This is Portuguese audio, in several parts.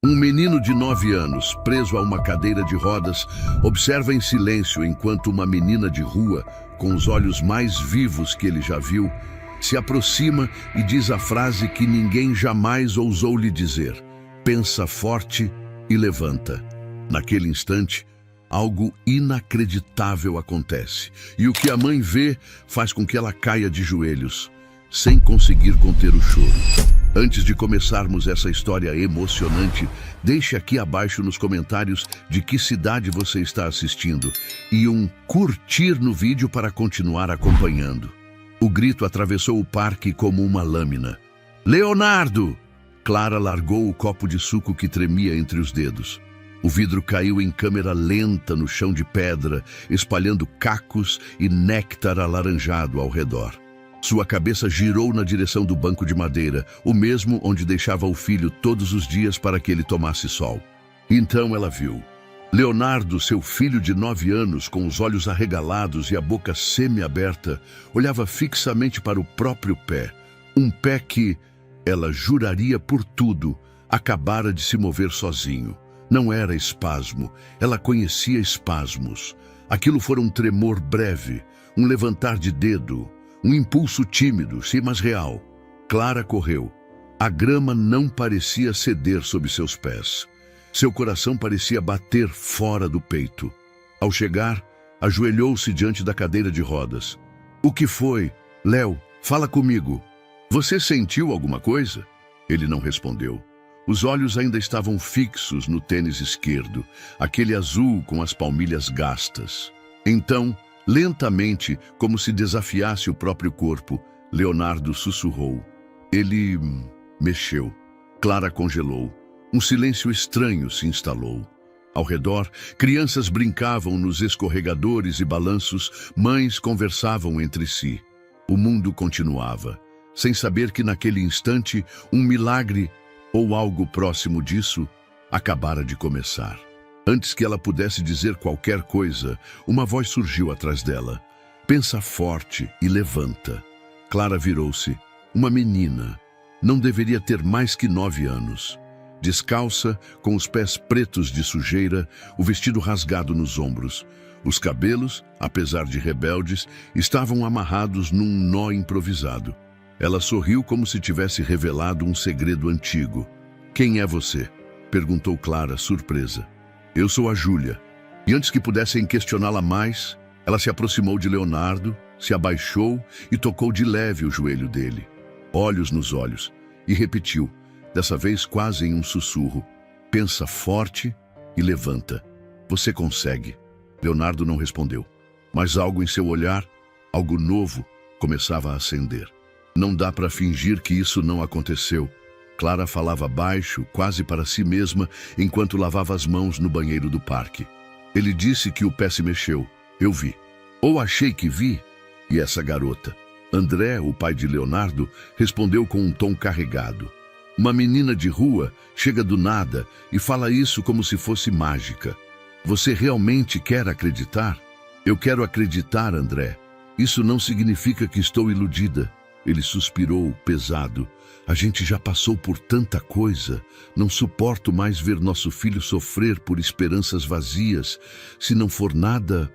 Um menino de 9 anos, preso a uma cadeira de rodas, observa em silêncio enquanto uma menina de rua, com os olhos mais vivos que ele já viu, se aproxima e diz a frase que ninguém jamais ousou lhe dizer: pensa forte e levanta. Naquele instante, algo inacreditável acontece, e o que a mãe vê faz com que ela caia de joelhos, sem conseguir conter o choro. Antes de começarmos essa história emocionante, deixe aqui abaixo nos comentários de que cidade você está assistindo e um curtir no vídeo para continuar acompanhando. O grito atravessou o parque como uma lâmina. Leonardo! Clara largou o copo de suco que tremia entre os dedos. O vidro caiu em câmera lenta no chão de pedra, espalhando cacos e néctar alaranjado ao redor. Sua cabeça girou na direção do banco de madeira, o mesmo onde deixava o filho todos os dias para que ele tomasse sol. Então ela viu. Leonardo, seu filho de 9 anos, com os olhos arregalados e a boca semi-aberta, olhava fixamente para o próprio pé. Um pé que, ela juraria por tudo, acabara de se mover sozinho. Não era espasmo, ela conhecia espasmos. Aquilo fora um tremor breve, um levantar de dedo, um impulso tímido, sim, mas real. Clara correu. A grama não parecia ceder sob seus pés. Seu coração parecia bater fora do peito. Ao chegar, ajoelhou-se diante da cadeira de rodas. O que foi? Léo, fala comigo. Você sentiu alguma coisa? Ele não respondeu. Os olhos ainda estavam fixos no tênis esquerdo, aquele azul com as palmilhas gastas. Então, lentamente, como se desafiasse o próprio corpo, Leonardo sussurrou. Ele mexeu. Clara congelou. Um silêncio estranho se instalou. Ao redor, crianças brincavam nos escorregadores e balanços, mães conversavam entre si. O mundo continuava, sem saber que naquele instante um milagre, ou algo próximo disso, acabara de começar. Antes que ela pudesse dizer qualquer coisa, uma voz surgiu atrás dela. Pensa forte e levanta. Clara virou-se. Uma menina. Não deveria ter mais que 9 anos. Descalça, com os pés pretos de sujeira, o vestido rasgado nos ombros. Os cabelos, apesar de rebeldes, estavam amarrados num nó improvisado. Ela sorriu como se tivesse revelado um segredo antigo. Quem é você? Perguntou Clara, surpresa. Eu sou a Júlia. E antes que pudessem questioná-la mais, ela se aproximou de Leonardo, se abaixou e tocou de leve o joelho dele. Olhos nos olhos. E repetiu, dessa vez quase em um sussurro. Pensa forte e levanta. Você consegue. Leonardo não respondeu. Mas algo em seu olhar, algo novo, começava a acender. Não dá para fingir que isso não aconteceu. Clara falava baixo, quase para si mesma, enquanto lavava as mãos no banheiro do parque. Ele disse que o pé se mexeu. Eu vi. Ou achei que vi. E essa garota? André, o pai de Leonardo, respondeu com um tom carregado. Uma menina de rua chega do nada e fala isso como se fosse mágica. Você realmente quer acreditar? Eu quero acreditar, André. Isso não significa que estou iludida. Ele suspirou, pesado. A gente já passou por tanta coisa. Não suporto mais ver nosso filho sofrer por esperanças vazias. Se não for nada...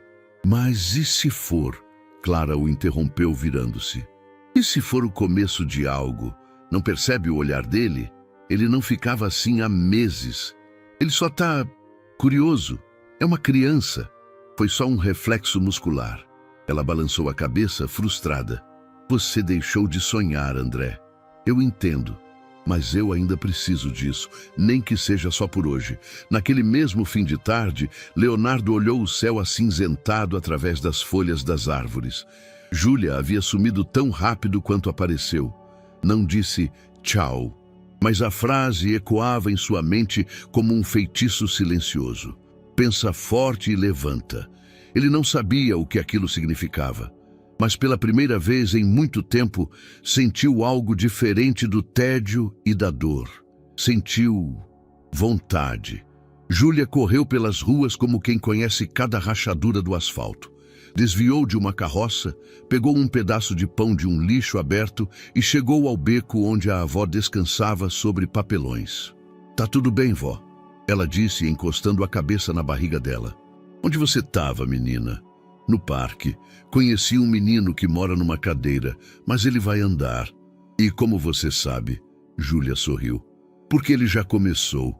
Mas e se for? Clara o interrompeu, virando-se. E se for o começo de algo? Não percebe o olhar dele? Ele não ficava assim há meses. Ele só está curioso. É uma criança. Foi só um reflexo muscular. Ela balançou a cabeça, frustrada. Você deixou de sonhar, André. Eu entendo, mas eu ainda preciso disso, nem que seja só por hoje. Naquele mesmo fim de tarde, Leonardo olhou o céu acinzentado através das folhas das árvores. Júlia havia sumido tão rápido quanto apareceu. Não disse tchau, mas a frase ecoava em sua mente como um feitiço silencioso. Pensa forte e levanta. Ele não sabia o que aquilo significava. Mas pela primeira vez em muito tempo, sentiu algo diferente do tédio e da dor. Sentiu vontade. Júlia correu pelas ruas como quem conhece cada rachadura do asfalto. Desviou de uma carroça, pegou um pedaço de pão de um lixo aberto e chegou ao beco onde a avó descansava sobre papelões. Tá tudo bem, vó, ela disse, encostando a cabeça na barriga dela. Onde você estava, menina? No parque. Conheci um menino que mora numa cadeira, mas ele vai andar. E como você sabe? Júlia sorriu. Porque ele já começou.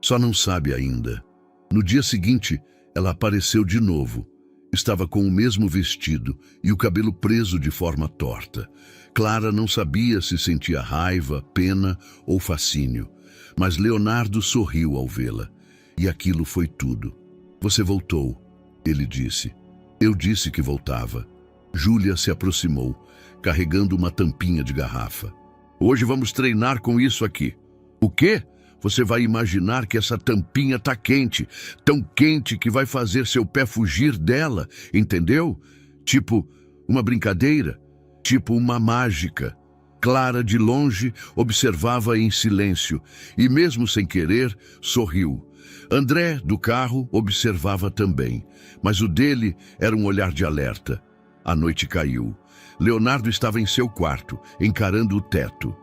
Só não sabe ainda. No dia seguinte, ela apareceu de novo. Estava com o mesmo vestido e o cabelo preso de forma torta. Clara não sabia se sentia raiva, pena ou fascínio. Mas Leonardo sorriu ao vê-la. E aquilo foi tudo. Você voltou, ele disse. Eu disse que voltava. Júlia se aproximou, carregando uma tampinha de garrafa. Hoje vamos treinar com isso aqui. O quê? Você vai imaginar que essa tampinha tá quente, tão quente que vai fazer seu pé fugir dela, entendeu? Tipo uma brincadeira, tipo uma mágica. Clara, de longe, observava em silêncio e, mesmo sem querer, sorriu. André, do carro, observava também, mas o dele era um olhar de alerta. A noite caiu. Leonardo estava em seu quarto, encarando o teto.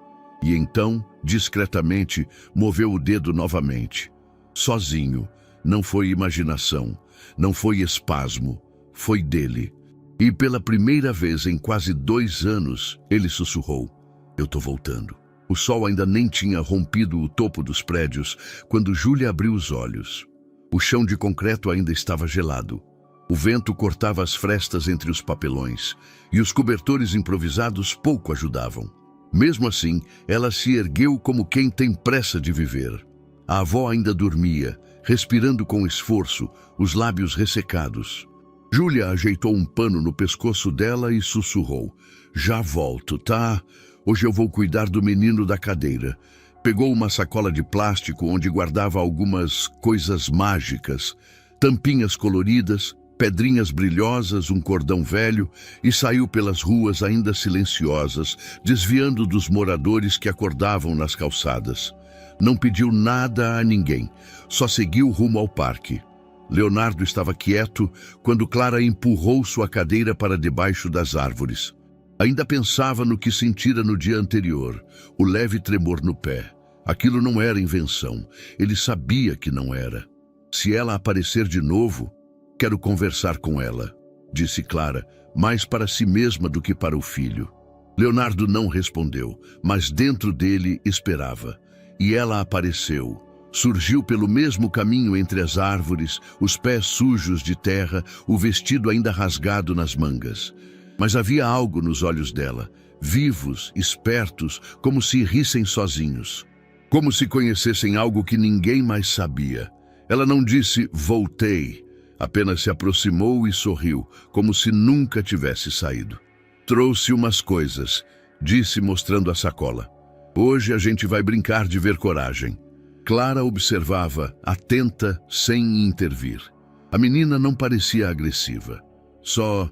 E então, discretamente, moveu o dedo novamente. Sozinho. Não foi imaginação. Não foi espasmo. Foi dele. E pela primeira vez em quase 2 anos, ele sussurrou. Eu tô voltando. O sol ainda nem tinha rompido o topo dos prédios quando Júlia abriu os olhos. O chão de concreto ainda estava gelado. O vento cortava as frestas entre os papelões e os cobertores improvisados pouco ajudavam. Mesmo assim, ela se ergueu como quem tem pressa de viver. A avó ainda dormia, respirando com esforço, os lábios ressecados. Júlia ajeitou um pano no pescoço dela e sussurrou. Já volto, tá? Hoje eu vou cuidar do menino da cadeira. Pegou uma sacola de plástico onde guardava algumas coisas mágicas, tampinhas coloridas, pedrinhas brilhosas, um cordão velho, e saiu pelas ruas ainda silenciosas, desviando dos moradores que acordavam nas calçadas. Não pediu nada a ninguém, só seguiu rumo ao parque. Leonardo estava quieto quando Clara empurrou sua cadeira para debaixo das árvores. Ainda pensava no que sentira no dia anterior, o leve tremor no pé. Aquilo não era invenção, ele sabia que não era. Se ela aparecer de novo, quero conversar com ela, disse Clara, mais para si mesma do que para o filho. Leonardo não respondeu, mas dentro dele esperava. E ela apareceu. Surgiu pelo mesmo caminho entre as árvores, os pés sujos de terra, o vestido ainda rasgado nas mangas. Mas havia algo nos olhos dela, vivos, espertos, como se rissem sozinhos. Como se conhecessem algo que ninguém mais sabia. Ela não disse, voltei, apenas se aproximou e sorriu, como se nunca tivesse saído. Trouxe umas coisas, disse mostrando a sacola. Hoje a gente vai brincar de ver coragem. Clara observava, atenta, sem intervir. A menina não parecia agressiva, só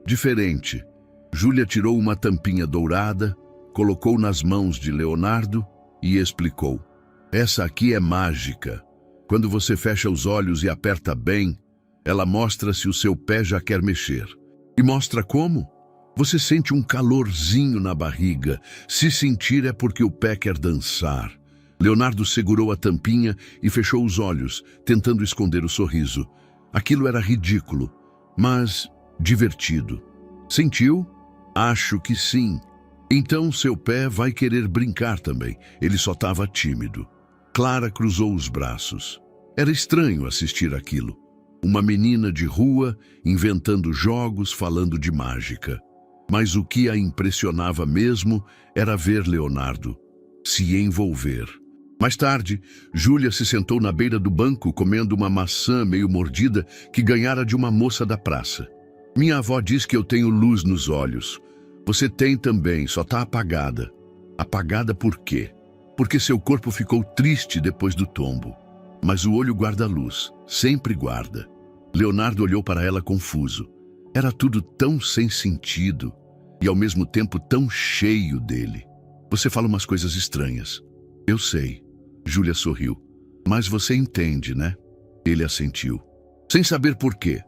diferente. Júlia tirou uma tampinha dourada, colocou nas mãos de Leonardo e explicou. Essa aqui é mágica. Quando você fecha os olhos e aperta bem, ela mostra se o seu pé já quer mexer. E mostra como? Você sente um calorzinho na barriga. Se sentir é porque o pé quer dançar. Leonardo segurou a tampinha e fechou os olhos, tentando esconder o sorriso. Aquilo era ridículo, mas divertido. Sentiu? Acho que sim. Então seu pé vai querer brincar também. Ele só estava tímido. Clara cruzou os braços. Era estranho assistir aquilo. Uma menina de rua inventando jogos, falando de mágica. Mas o que a impressionava mesmo era ver Leonardo se envolver. Mais tarde, Júlia se sentou na beira do banco comendo uma maçã meio mordida que ganhara de uma moça da praça. Minha avó diz que eu tenho luz nos olhos. Você tem também, só está apagada. Apagada por quê? Porque seu corpo ficou triste depois do tombo. Mas o olho guarda luz, sempre guarda. Leonardo olhou para ela confuso. Era tudo tão sem sentido e ao mesmo tempo tão cheio dele. Você fala umas coisas estranhas. Eu sei. Júlia sorriu. Mas você entende, né? Ele assentiu. Sem saber por quê.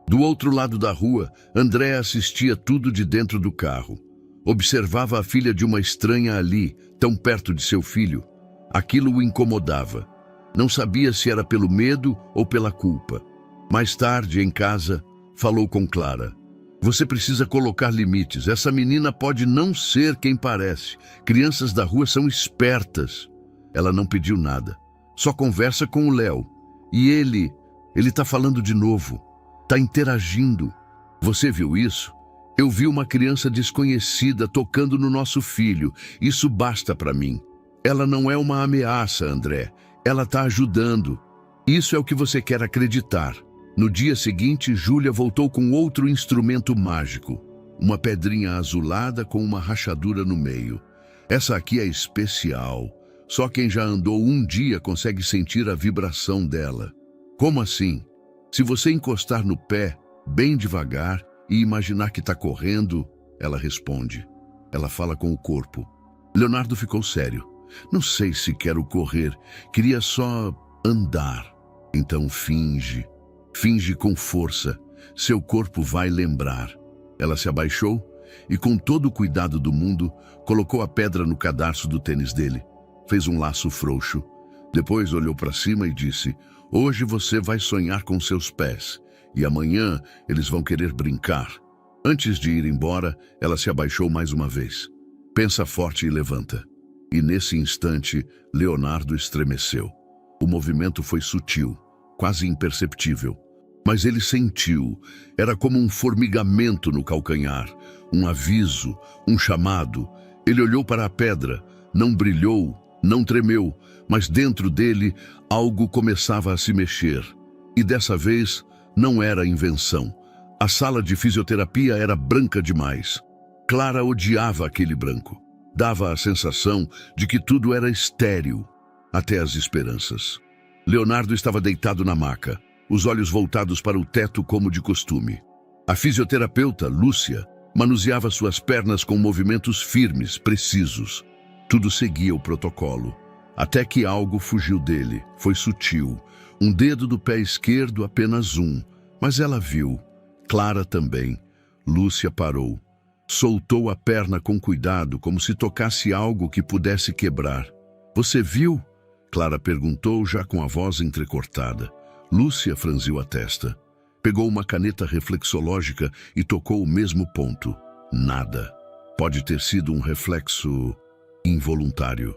Do outro lado da rua, André assistia tudo de dentro do carro. Observava a filha de uma estranha ali, tão perto de seu filho. Aquilo o incomodava. Não sabia se era pelo medo ou pela culpa. Mais tarde, em casa, falou com Clara. Você precisa colocar limites. Essa menina pode não ser quem parece. Crianças da rua são espertas. Ela não pediu nada. Só conversa com o Léo. E ele está falando de novo. Está interagindo. Você viu isso? Eu vi uma criança desconhecida tocando no nosso filho. Isso basta para mim. Ela não é uma ameaça, André. Ela está ajudando. Isso é o que você quer acreditar. No dia seguinte, Júlia voltou com outro instrumento mágico. Uma pedrinha azulada com uma rachadura no meio. Essa aqui é especial. Só quem já andou um dia consegue sentir a vibração dela. Como assim? Se você encostar no pé, bem devagar, e imaginar que está correndo, ela responde. Ela fala com o corpo. Leonardo ficou sério. Não sei se quero correr, queria só andar. Então finge. Finge com força. Seu corpo vai lembrar. Ela se abaixou e, com todo o cuidado do mundo, colocou a pedra no cadarço do tênis dele. Fez um laço frouxo. Depois olhou para cima e disse: hoje você vai sonhar com seus pés. E amanhã eles vão querer brincar. Antes de ir embora, ela se abaixou mais uma vez. Pensa forte e levanta. E nesse instante, Leonardo estremeceu. O movimento foi sutil, quase imperceptível. Mas ele sentiu. Era como um formigamento no calcanhar, um aviso, um chamado. Ele olhou para a pedra, não brilhou, não tremeu, mas dentro dele algo começava a se mexer. E dessa vez não era invenção. A sala de fisioterapia era branca demais. Clara odiava aquele branco. Dava a sensação de que tudo era estéril, até as esperanças. Leonardo estava deitado na maca, os olhos voltados para o teto como de costume. A fisioterapeuta, Lúcia, manuseava suas pernas com movimentos firmes, precisos. Tudo seguia o protocolo. Até que algo fugiu dele. Foi sutil. Um dedo do pé esquerdo, apenas um. Mas ela viu. Clara também. Lúcia parou. Soltou a perna com cuidado, como se tocasse algo que pudesse quebrar. Você viu? Clara perguntou, já com a voz entrecortada. Lúcia franziu a testa. Pegou uma caneta reflexológica e tocou o mesmo ponto. Nada. Pode ter sido um reflexo involuntário.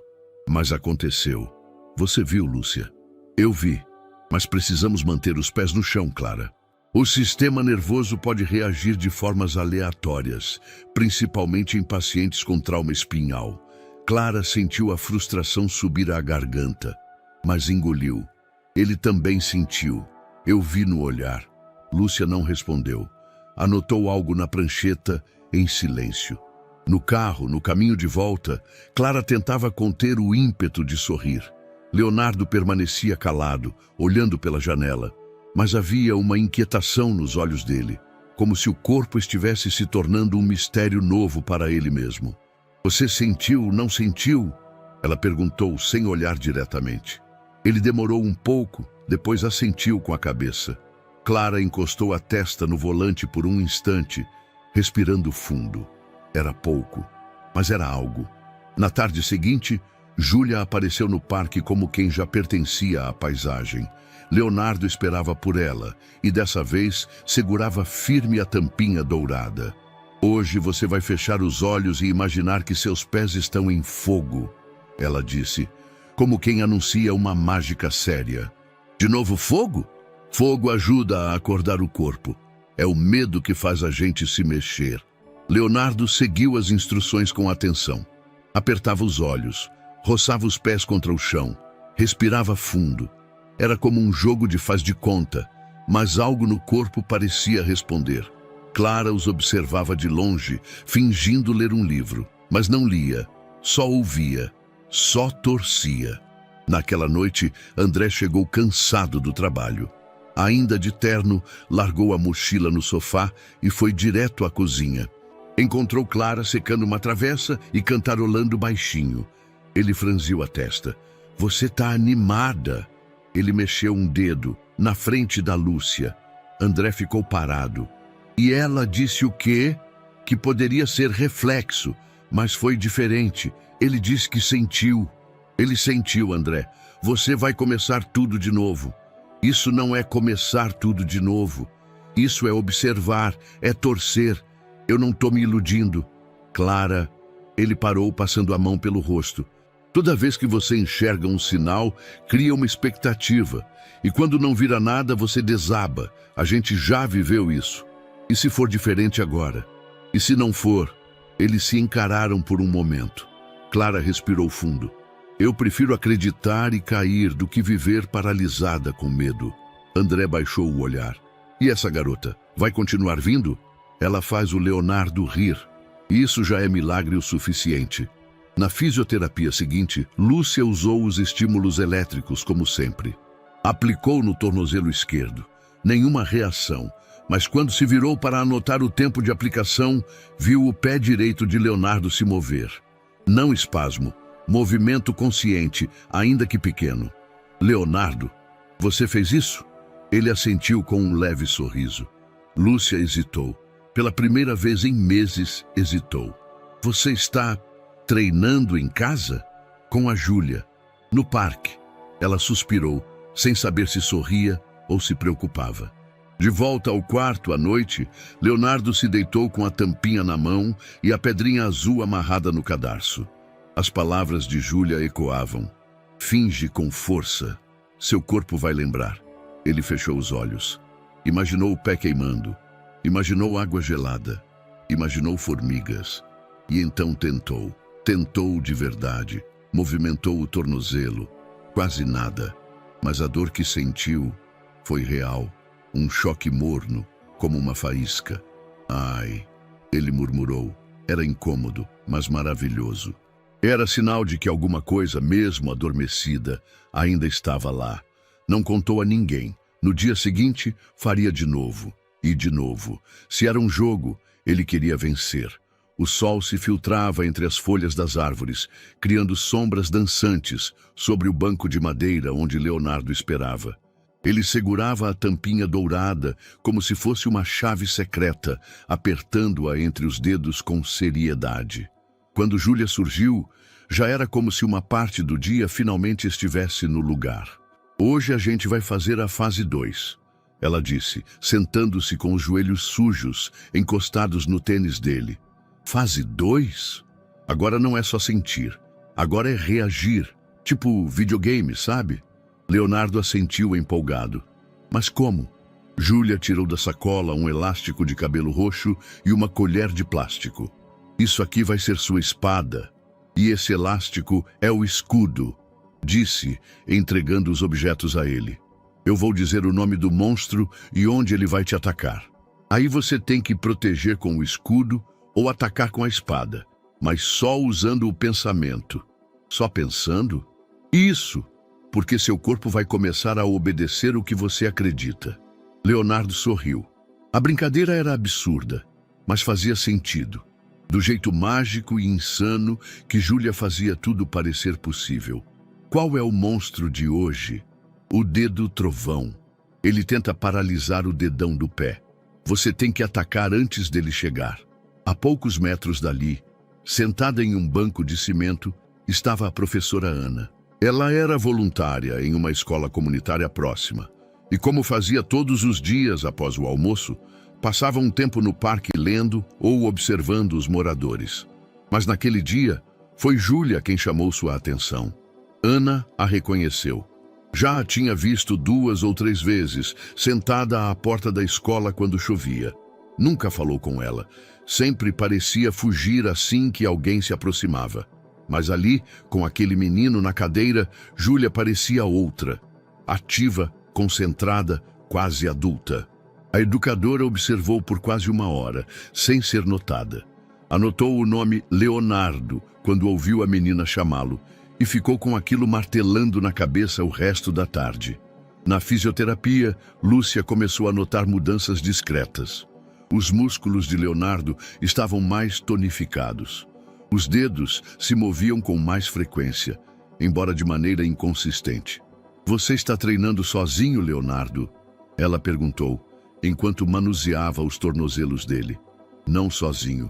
Mas aconteceu. Você viu, Lúcia? Eu vi. Mas precisamos manter os pés no chão, Clara. O sistema nervoso pode reagir de formas aleatórias, principalmente em pacientes com trauma espinhal. Clara sentiu a frustração subir à garganta, mas engoliu. Ele também sentiu. Eu vi no olhar. Lúcia não respondeu. Anotou algo na prancheta em silêncio. No carro, no caminho de volta, Clara tentava conter o ímpeto de sorrir. Leonardo permanecia calado, olhando pela janela. Mas havia uma inquietação nos olhos dele, como se o corpo estivesse se tornando um mistério novo para ele mesmo. Você sentiu, não sentiu? Ela perguntou sem olhar diretamente. Ele demorou um pouco, depois assentiu com a cabeça. Clara encostou a testa no volante por um instante, respirando fundo. Era pouco, mas era algo. Na tarde seguinte, Júlia apareceu no parque como quem já pertencia à paisagem. Leonardo esperava por ela e dessa vez segurava firme a tampinha dourada. Hoje você vai fechar os olhos e imaginar que seus pés estão em fogo, ela disse, como quem anuncia uma mágica séria. De novo fogo? Fogo ajuda a acordar o corpo. É o medo que faz a gente se mexer. Leonardo seguiu as instruções com atenção. Apertava os olhos, roçava os pés contra o chão, respirava fundo. Era como um jogo de faz de conta, mas algo no corpo parecia responder. Clara os observava de longe, fingindo ler um livro, mas não lia, só ouvia, só torcia. Naquela noite, André chegou cansado do trabalho. Ainda de terno, largou a mochila no sofá e foi direto à cozinha. Encontrou Clara secando uma travessa e cantarolando baixinho. Ele franziu a testa. Você tá animada. Ele mexeu um dedo na frente da Lúcia. André ficou parado. E ela disse o quê? Que poderia ser reflexo, mas foi diferente. Ele disse que sentiu. Ele sentiu, André. Você vai começar tudo de novo. Isso não é começar tudo de novo. Isso é observar, é torcer. Eu não estou me iludindo. Clara, ele parou passando a mão pelo rosto. Toda vez que você enxerga um sinal, cria uma expectativa. E quando não vira nada, você desaba. A gente já viveu isso. E se for diferente agora? E se não for? Eles se encararam por um momento. Clara respirou fundo. Eu prefiro acreditar e cair do que viver paralisada com medo. André baixou o olhar. E essa garota? Vai continuar vindo? Ela faz o Leonardo rir. Isso já é milagre o suficiente. Na fisioterapia seguinte, Lúcia usou os estímulos elétricos como sempre. Aplicou no tornozelo esquerdo. Nenhuma reação, mas quando se virou para anotar o tempo de aplicação, viu o pé direito de Leonardo se mover. Não espasmo, movimento consciente, ainda que pequeno. Leonardo, você fez isso? Ele assentiu com um leve sorriso. Lúcia hesitou. Pela primeira vez em meses, hesitou. Você está treinando em casa? Com a Júlia. No parque. Ela suspirou, sem saber se sorria ou se preocupava. De volta ao quarto à noite, Leonardo se deitou com a tampinha na mão e a pedrinha azul amarrada no cadarço. As palavras de Júlia ecoavam. Finge com força. Seu corpo vai lembrar. Ele fechou os olhos. Imaginou o pé queimando. Imaginou água gelada. Imaginou formigas. E então tentou. Tentou de verdade. Movimentou o tornozelo. Quase nada. Mas a dor que sentiu foi real. Um choque morno, como uma faísca. Ai, ele murmurou. Era incômodo, mas maravilhoso. Era sinal de que alguma coisa, mesmo adormecida, ainda estava lá. Não contou a ninguém. No dia seguinte, faria de novo. E de novo. Se era um jogo, ele queria vencer. O sol se filtrava entre as folhas das árvores, criando sombras dançantes sobre o banco de madeira onde Leonardo esperava. Ele segurava a tampinha dourada como se fosse uma chave secreta, apertando-a entre os dedos com seriedade. Quando Júlia surgiu, já era como se uma parte do dia finalmente estivesse no lugar. Hoje a gente vai fazer a fase 2, ela disse, sentando-se com os joelhos sujos, encostados no tênis dele. Fase 2? Agora não é só sentir, agora é reagir, tipo videogame, sabe? Leonardo assentiu empolgado. Mas como? Júlia tirou da sacola um elástico de cabelo roxo e uma colher de plástico. Isso aqui vai ser sua espada. E esse elástico é o escudo, disse, entregando os objetos a ele. Eu vou dizer o nome do monstro e onde ele vai te atacar. Aí você tem que proteger com o escudo ou atacar com a espada, mas só usando o pensamento. Só pensando? Isso! Porque seu corpo vai começar a obedecer o que você acredita. Leonardo sorriu. A brincadeira era absurda, mas fazia sentido. Do jeito mágico e insano que Júlia fazia tudo parecer possível. Qual é o monstro de hoje? O dedo trovão. Ele tenta paralisar o dedão do pé. Você tem que atacar antes dele chegar. A poucos metros dali, sentada em um banco de cimento, estava a professora Ana. Ela era voluntária em uma escola comunitária próxima. E como fazia todos os dias após o almoço, passava um tempo no parque lendo ou observando os moradores. Mas naquele dia, foi Júlia quem chamou sua atenção. Ana a reconheceu. Já a tinha visto 2 ou 3 vezes, sentada à porta da escola quando chovia. Nunca falou com ela. Sempre parecia fugir assim que alguém se aproximava. Mas ali, com aquele menino na cadeira, Júlia parecia outra. Ativa, concentrada, quase adulta. A educadora observou por quase 1 hora, sem ser notada. Anotou o nome Leonardo quando ouviu a menina chamá-lo e ficou com aquilo martelando na cabeça o resto da tarde. Na fisioterapia, Lúcia começou a notar mudanças discretas. Os músculos de Leonardo estavam mais tonificados. Os dedos se moviam com mais frequência, embora de maneira inconsistente. Você está treinando sozinho, Leonardo? Ela perguntou, enquanto manuseava os tornozelos dele. Não sozinho.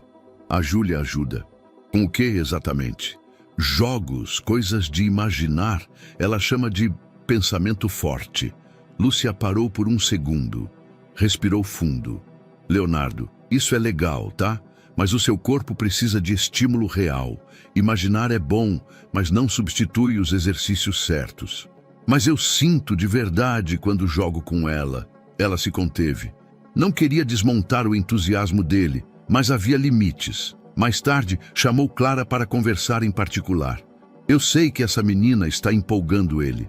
A Júlia ajuda. Com o que exatamente? Jogos, coisas de imaginar, ela chama de pensamento forte. Lúcia parou por um segundo. Respirou fundo. Leonardo, isso é legal, tá? Mas o seu corpo precisa de estímulo real. Imaginar é bom, mas não substitui os exercícios certos. Mas eu sinto de verdade quando jogo com ela. Ela se conteve. Não queria desmontar o entusiasmo dele, mas havia limites. Mais tarde, chamou Clara para conversar em particular. Eu sei que essa menina está empolgando ele,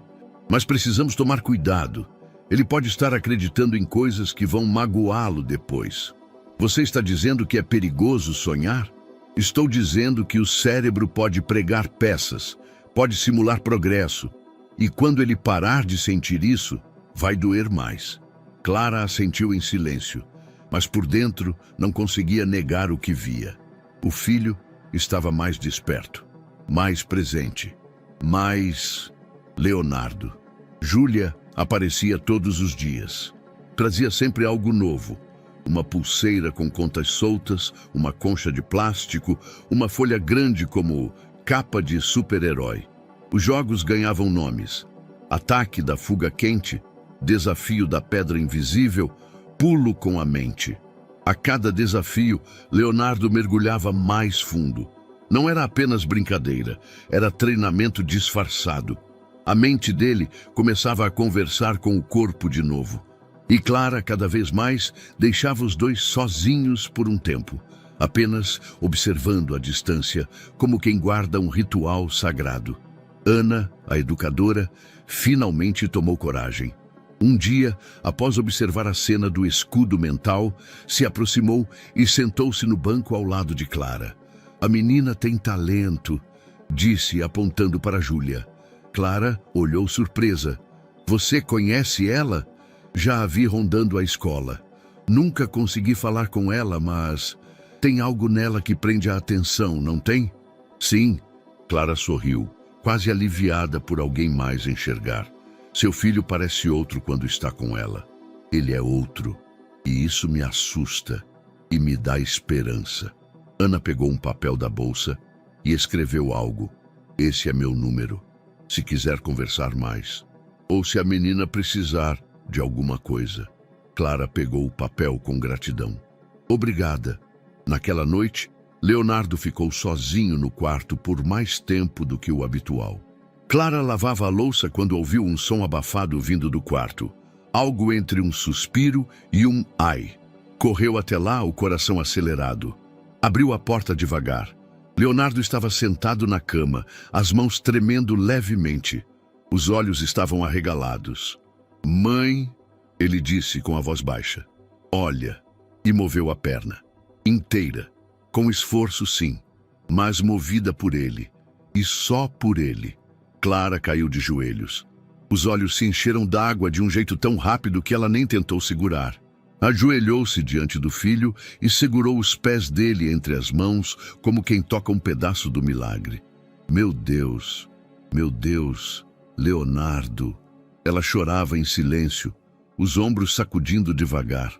mas precisamos tomar cuidado. Ele pode estar acreditando em coisas que vão magoá-lo depois. Você está dizendo que é perigoso sonhar? Estou dizendo que o cérebro pode pregar peças, pode simular progresso, e quando ele parar de sentir isso, vai doer mais. Clara assentiu em silêncio, mas por dentro não conseguia negar o que via. O filho estava mais desperto, mais presente, mais Leonardo. Júlia aparecia todos os dias. Trazia sempre algo novo. Uma pulseira com contas soltas, uma concha de plástico, uma folha grande como capa de super-herói. Os jogos ganhavam nomes: Ataque da Fuga Quente, Desafio da Pedra Invisível, Pulo com a Mente. A cada desafio, Leonardo mergulhava mais fundo. Não era apenas brincadeira, era treinamento disfarçado. A mente dele começava a conversar com o corpo de novo. E Clara, cada vez mais, deixava os dois sozinhos por um tempo, apenas observando à distância, como quem guarda um ritual sagrado. Ana, a educadora, finalmente tomou coragem. Um dia, após observar a cena do escudo mental, se aproximou e sentou-se no banco ao lado de Clara. A menina tem talento, disse apontando para Júlia. Clara olhou surpresa. Você conhece ela? Já a vi rondando a escola. Nunca consegui falar com ela, mas tem algo nela que prende a atenção, não tem? Sim, Clara sorriu, quase aliviada por alguém mais enxergar. Seu filho parece outro quando está com ela. Ele é outro, e isso me assusta e me dá esperança. Ana pegou um papel da bolsa e escreveu algo. Esse é meu número, se quiser conversar mais. Ou se a menina precisar de alguma coisa. Clara pegou o papel com gratidão. Obrigada. Naquela noite, Leonardo ficou sozinho no quarto por mais tempo do que o habitual. Clara lavava a louça quando ouviu um som abafado vindo do quarto. Algo entre um suspiro e um ai. Correu até lá, o coração acelerado. Abriu a porta devagar. Leonardo estava sentado na cama, as mãos tremendo levemente. Os olhos estavam arregalados. Mãe, ele disse com a voz baixa. Olha, e moveu a perna. Inteira. Com esforço, sim, mas movida por ele. E só por ele. Clara caiu de joelhos. Os olhos se encheram d'água de um jeito tão rápido que ela nem tentou segurar. Ajoelhou-se diante do filho e segurou os pés dele entre as mãos, como quem toca um pedaço do milagre. Meu Deus, Leonardo. Ela chorava em silêncio, os ombros sacudindo devagar.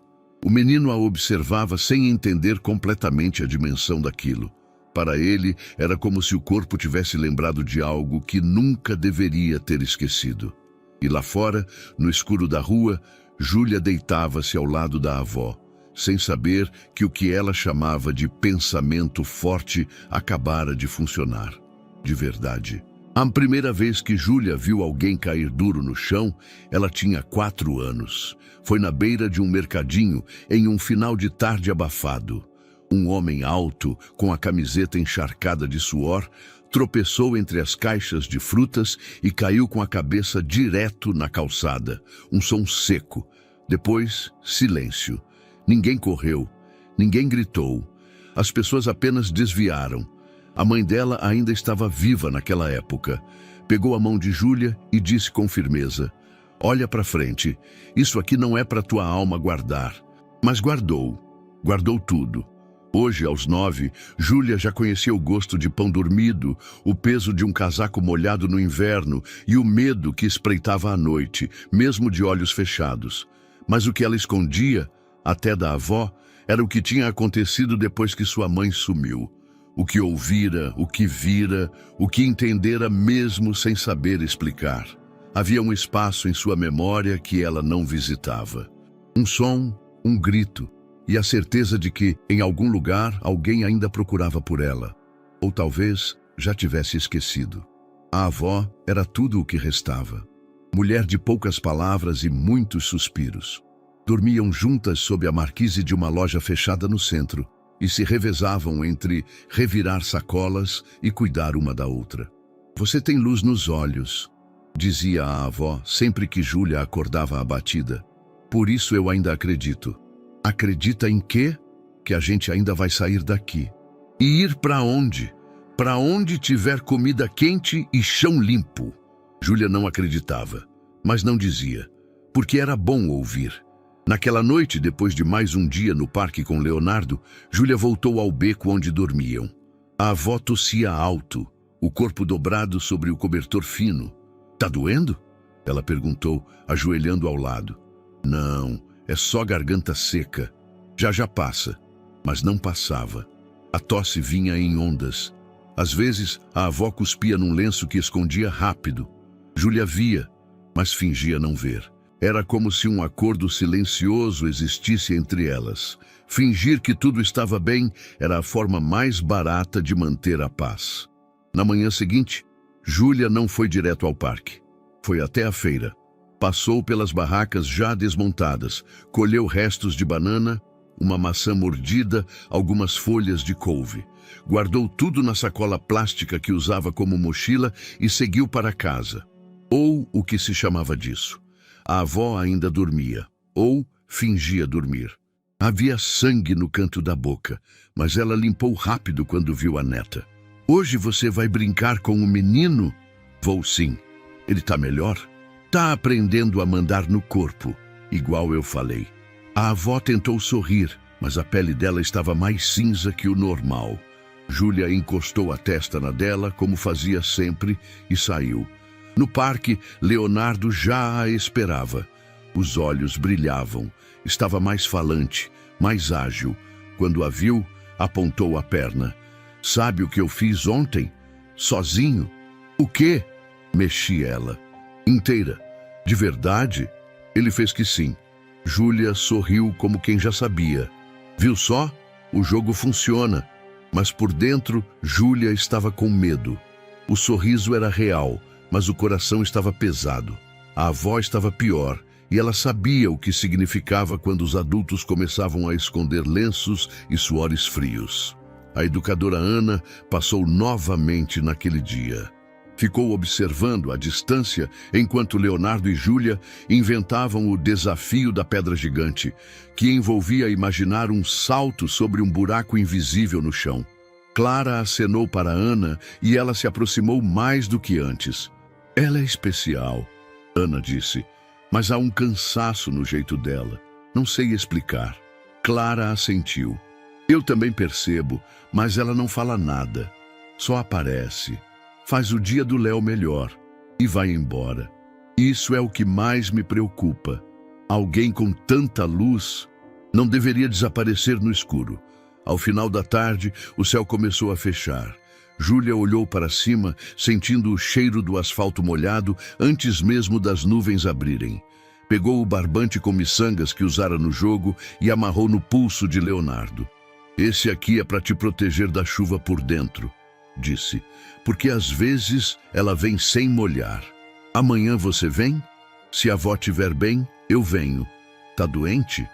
O menino a observava sem entender completamente a dimensão daquilo. Para ele, era como se o corpo tivesse lembrado de algo que nunca deveria ter esquecido. E lá fora, no escuro da rua, Júlia deitava-se ao lado da avó, sem saber que o que ela chamava de pensamento forte acabara de funcionar. De verdade. A primeira vez que Júlia viu alguém cair duro no chão, ela tinha 4 anos. Foi na beira de um mercadinho, em um final de tarde abafado. Um homem alto, com a camiseta encharcada de suor, tropeçou entre as caixas de frutas e caiu com a cabeça direto na calçada. Um som seco. Depois, silêncio. Ninguém correu, ninguém gritou. As pessoas apenas desviaram. A mãe dela ainda estava viva naquela época. Pegou a mão de Júlia e disse com firmeza: olha para frente, isso aqui não é para tua alma guardar. Mas guardou tudo. Hoje, aos 9, Júlia já conhecia o gosto de pão dormido, o peso de um casaco molhado no inverno e o medo que espreitava à noite, mesmo de olhos fechados. Mas o que ela escondia, até da avó, era o que tinha acontecido depois que sua mãe sumiu. O que ouvira, o que vira, o que entendera mesmo sem saber explicar. Havia um espaço em sua memória que ela não visitava. Um som, um grito, e a certeza de que, em algum lugar, alguém ainda procurava por ela. Ou talvez já tivesse esquecido. A avó era tudo o que restava. Mulher de poucas palavras e muitos suspiros. Dormiam juntas sob a marquise de uma loja fechada no centro e se revezavam entre revirar sacolas e cuidar uma da outra. Você tem luz nos olhos, dizia a avó sempre que Júlia acordava abatida. Por isso eu ainda acredito. Acredita em quê? Que a gente ainda vai sair daqui. E ir para onde? Para onde tiver comida quente e chão limpo. Júlia não acreditava, mas não dizia, porque era bom ouvir. Naquela noite, depois de mais um dia no parque com Leonardo, Júlia voltou ao beco onde dormiam. A avó tossia alto, o corpo dobrado sobre o cobertor fino. Tá doendo? Ela perguntou, ajoelhando ao lado. Não, é só garganta seca. Já passa. Mas não passava. A tosse vinha em ondas. Às vezes, a avó cuspia num lenço que escondia rápido. Júlia via, mas fingia não ver. Era como se um acordo silencioso existisse entre elas. Fingir que tudo estava bem era a forma mais barata de manter a paz. Na manhã seguinte, Júlia não foi direto ao parque. Foi até a feira. Passou pelas barracas já desmontadas, colheu restos de banana, uma maçã mordida, algumas folhas de couve. Guardou tudo na sacola plástica que usava como mochila e seguiu para casa. Ou o que se chamava disso. A avó ainda dormia, ou fingia dormir. Havia sangue no canto da boca, mas ela limpou rápido quando viu a neta. Hoje você vai brincar com o menino? Vou sim. Ele tá melhor? Tá aprendendo a mandar no corpo, igual eu falei. A avó tentou sorrir, mas a pele dela estava mais cinza que o normal. Júlia encostou a testa na dela, como fazia sempre, e saiu. No parque, Leonardo já a esperava. Os olhos brilhavam. Estava mais falante, mais ágil. Quando a viu, apontou a perna. Sabe o que eu fiz ontem? Sozinho? O quê? Mexi ela. Inteira. De verdade? Ele fez que sim. Júlia sorriu como quem já sabia. Viu só? O jogo funciona. Mas por dentro, Júlia estava com medo. O sorriso era real, mas o coração estava pesado. A avó estava pior, e ela sabia o que significava quando os adultos começavam a esconder lenços e suores frios. A educadora Ana passou novamente naquele dia. Ficou observando à distância enquanto Leonardo e Júlia inventavam o desafio da pedra gigante, que envolvia imaginar um salto sobre um buraco invisível no chão. Clara acenou para Ana e ela se aproximou mais do que antes. Ela é especial, Ana disse, mas há um cansaço no jeito dela. Não sei explicar. Clara assentiu. Eu também percebo, mas ela não fala nada. Só aparece. Faz o dia do Léo melhor e vai embora. Isso é o que mais me preocupa. Alguém com tanta luz não deveria desaparecer no escuro. Ao final da tarde, o céu começou a fechar. Júlia olhou para cima, sentindo o cheiro do asfalto molhado antes mesmo das nuvens abrirem. Pegou o barbante com miçangas que usara no jogo e amarrou no pulso de Leonardo. Esse aqui é para te proteger da chuva por dentro, disse, porque às vezes ela vem sem molhar. Amanhã você vem? Se a avó estiver bem, eu venho. Tá doente?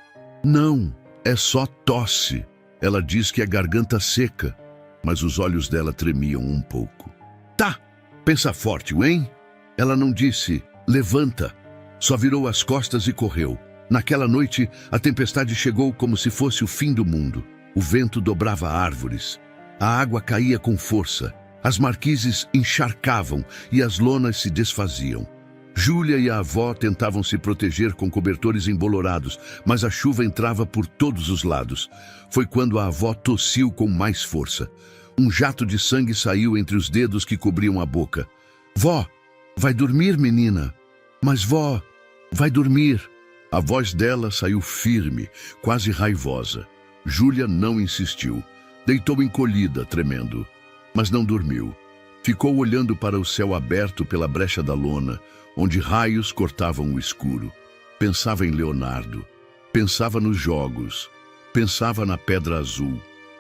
Não, é só tosse. Ela diz que é garganta seca, mas os olhos dela tremiam um pouco. Tá, pensa forte, hein? Ela não disse, levanta. Só virou as costas e correu. Naquela noite, a tempestade chegou como se fosse o fim do mundo. O vento dobrava árvores. A água caía com força. As marquises encharcavam e as lonas se desfaziam. Júlia e a avó tentavam se proteger com cobertores embolorados, mas a chuva entrava por todos os lados. Foi quando a avó tossiu com mais força. Um jato de sangue saiu entre os dedos que cobriam a boca. Vó, vai dormir, menina? Mas vó, vai dormir. A voz dela saiu firme, quase raivosa. Júlia não insistiu. Deitou encolhida, tremendo, mas não dormiu. Ficou olhando para o céu aberto pela brecha da lona, onde raios cortavam o escuro. Pensava em Leonardo, pensava nos jogos, pensava na Pedra Azul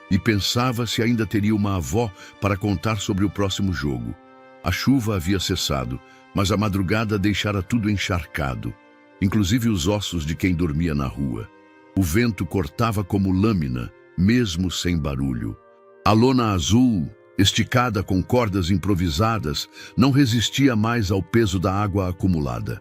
e pensava se ainda teria uma avó para contar sobre o próximo jogo. A chuva havia cessado, mas a madrugada deixara tudo encharcado, inclusive os ossos de quem dormia na rua. O vento cortava como lâmina, mesmo sem barulho. A lona azul, esticada com cordas improvisadas, não resistia mais ao peso da água acumulada.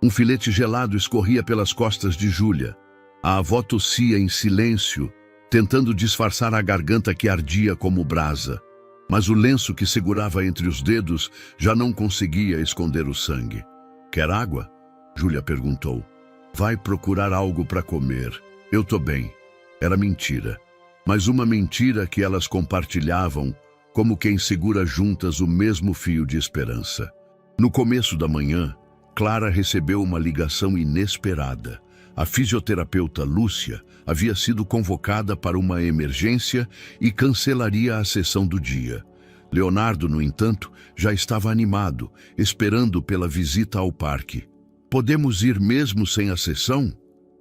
Um filete gelado escorria pelas costas de Júlia. A avó tossia em silêncio, tentando disfarçar a garganta que ardia como brasa. Mas o lenço que segurava entre os dedos já não conseguia esconder o sangue. "Quer água?" Júlia perguntou. "Vai procurar algo para comer. Eu tô bem." Era mentira, mas uma mentira que elas compartilhavam, como quem segura juntas o mesmo fio de esperança. No começo da manhã, Clara recebeu uma ligação inesperada. A fisioterapeuta Lúcia havia sido convocada para uma emergência e cancelaria a sessão do dia. Leonardo, no entanto, já estava animado, esperando pela visita ao parque. "Podemos ir mesmo sem a sessão?"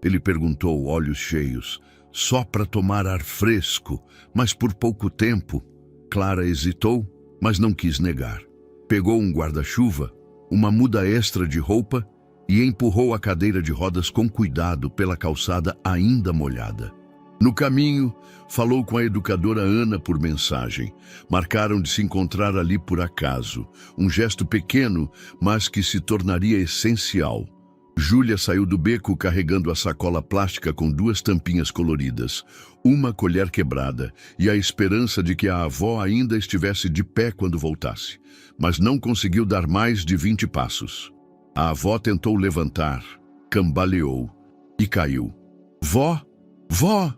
Ele perguntou, olhos cheios. "Só para tomar ar fresco, mas por pouco tempo." Clara hesitou, mas não quis negar. Pegou um guarda-chuva, uma muda extra de roupa e empurrou a cadeira de rodas com cuidado pela calçada ainda molhada. No caminho, falou com a educadora Ana por mensagem. Marcaram de se encontrar ali por acaso, um gesto pequeno, mas que se tornaria essencial. Júlia saiu do beco carregando a sacola plástica com 2 tampinhas coloridas, uma colher quebrada e a esperança de que a avó ainda estivesse de pé quando voltasse, mas não conseguiu dar mais de 20 passos. A avó tentou levantar, cambaleou e caiu. "Vó! Vó!"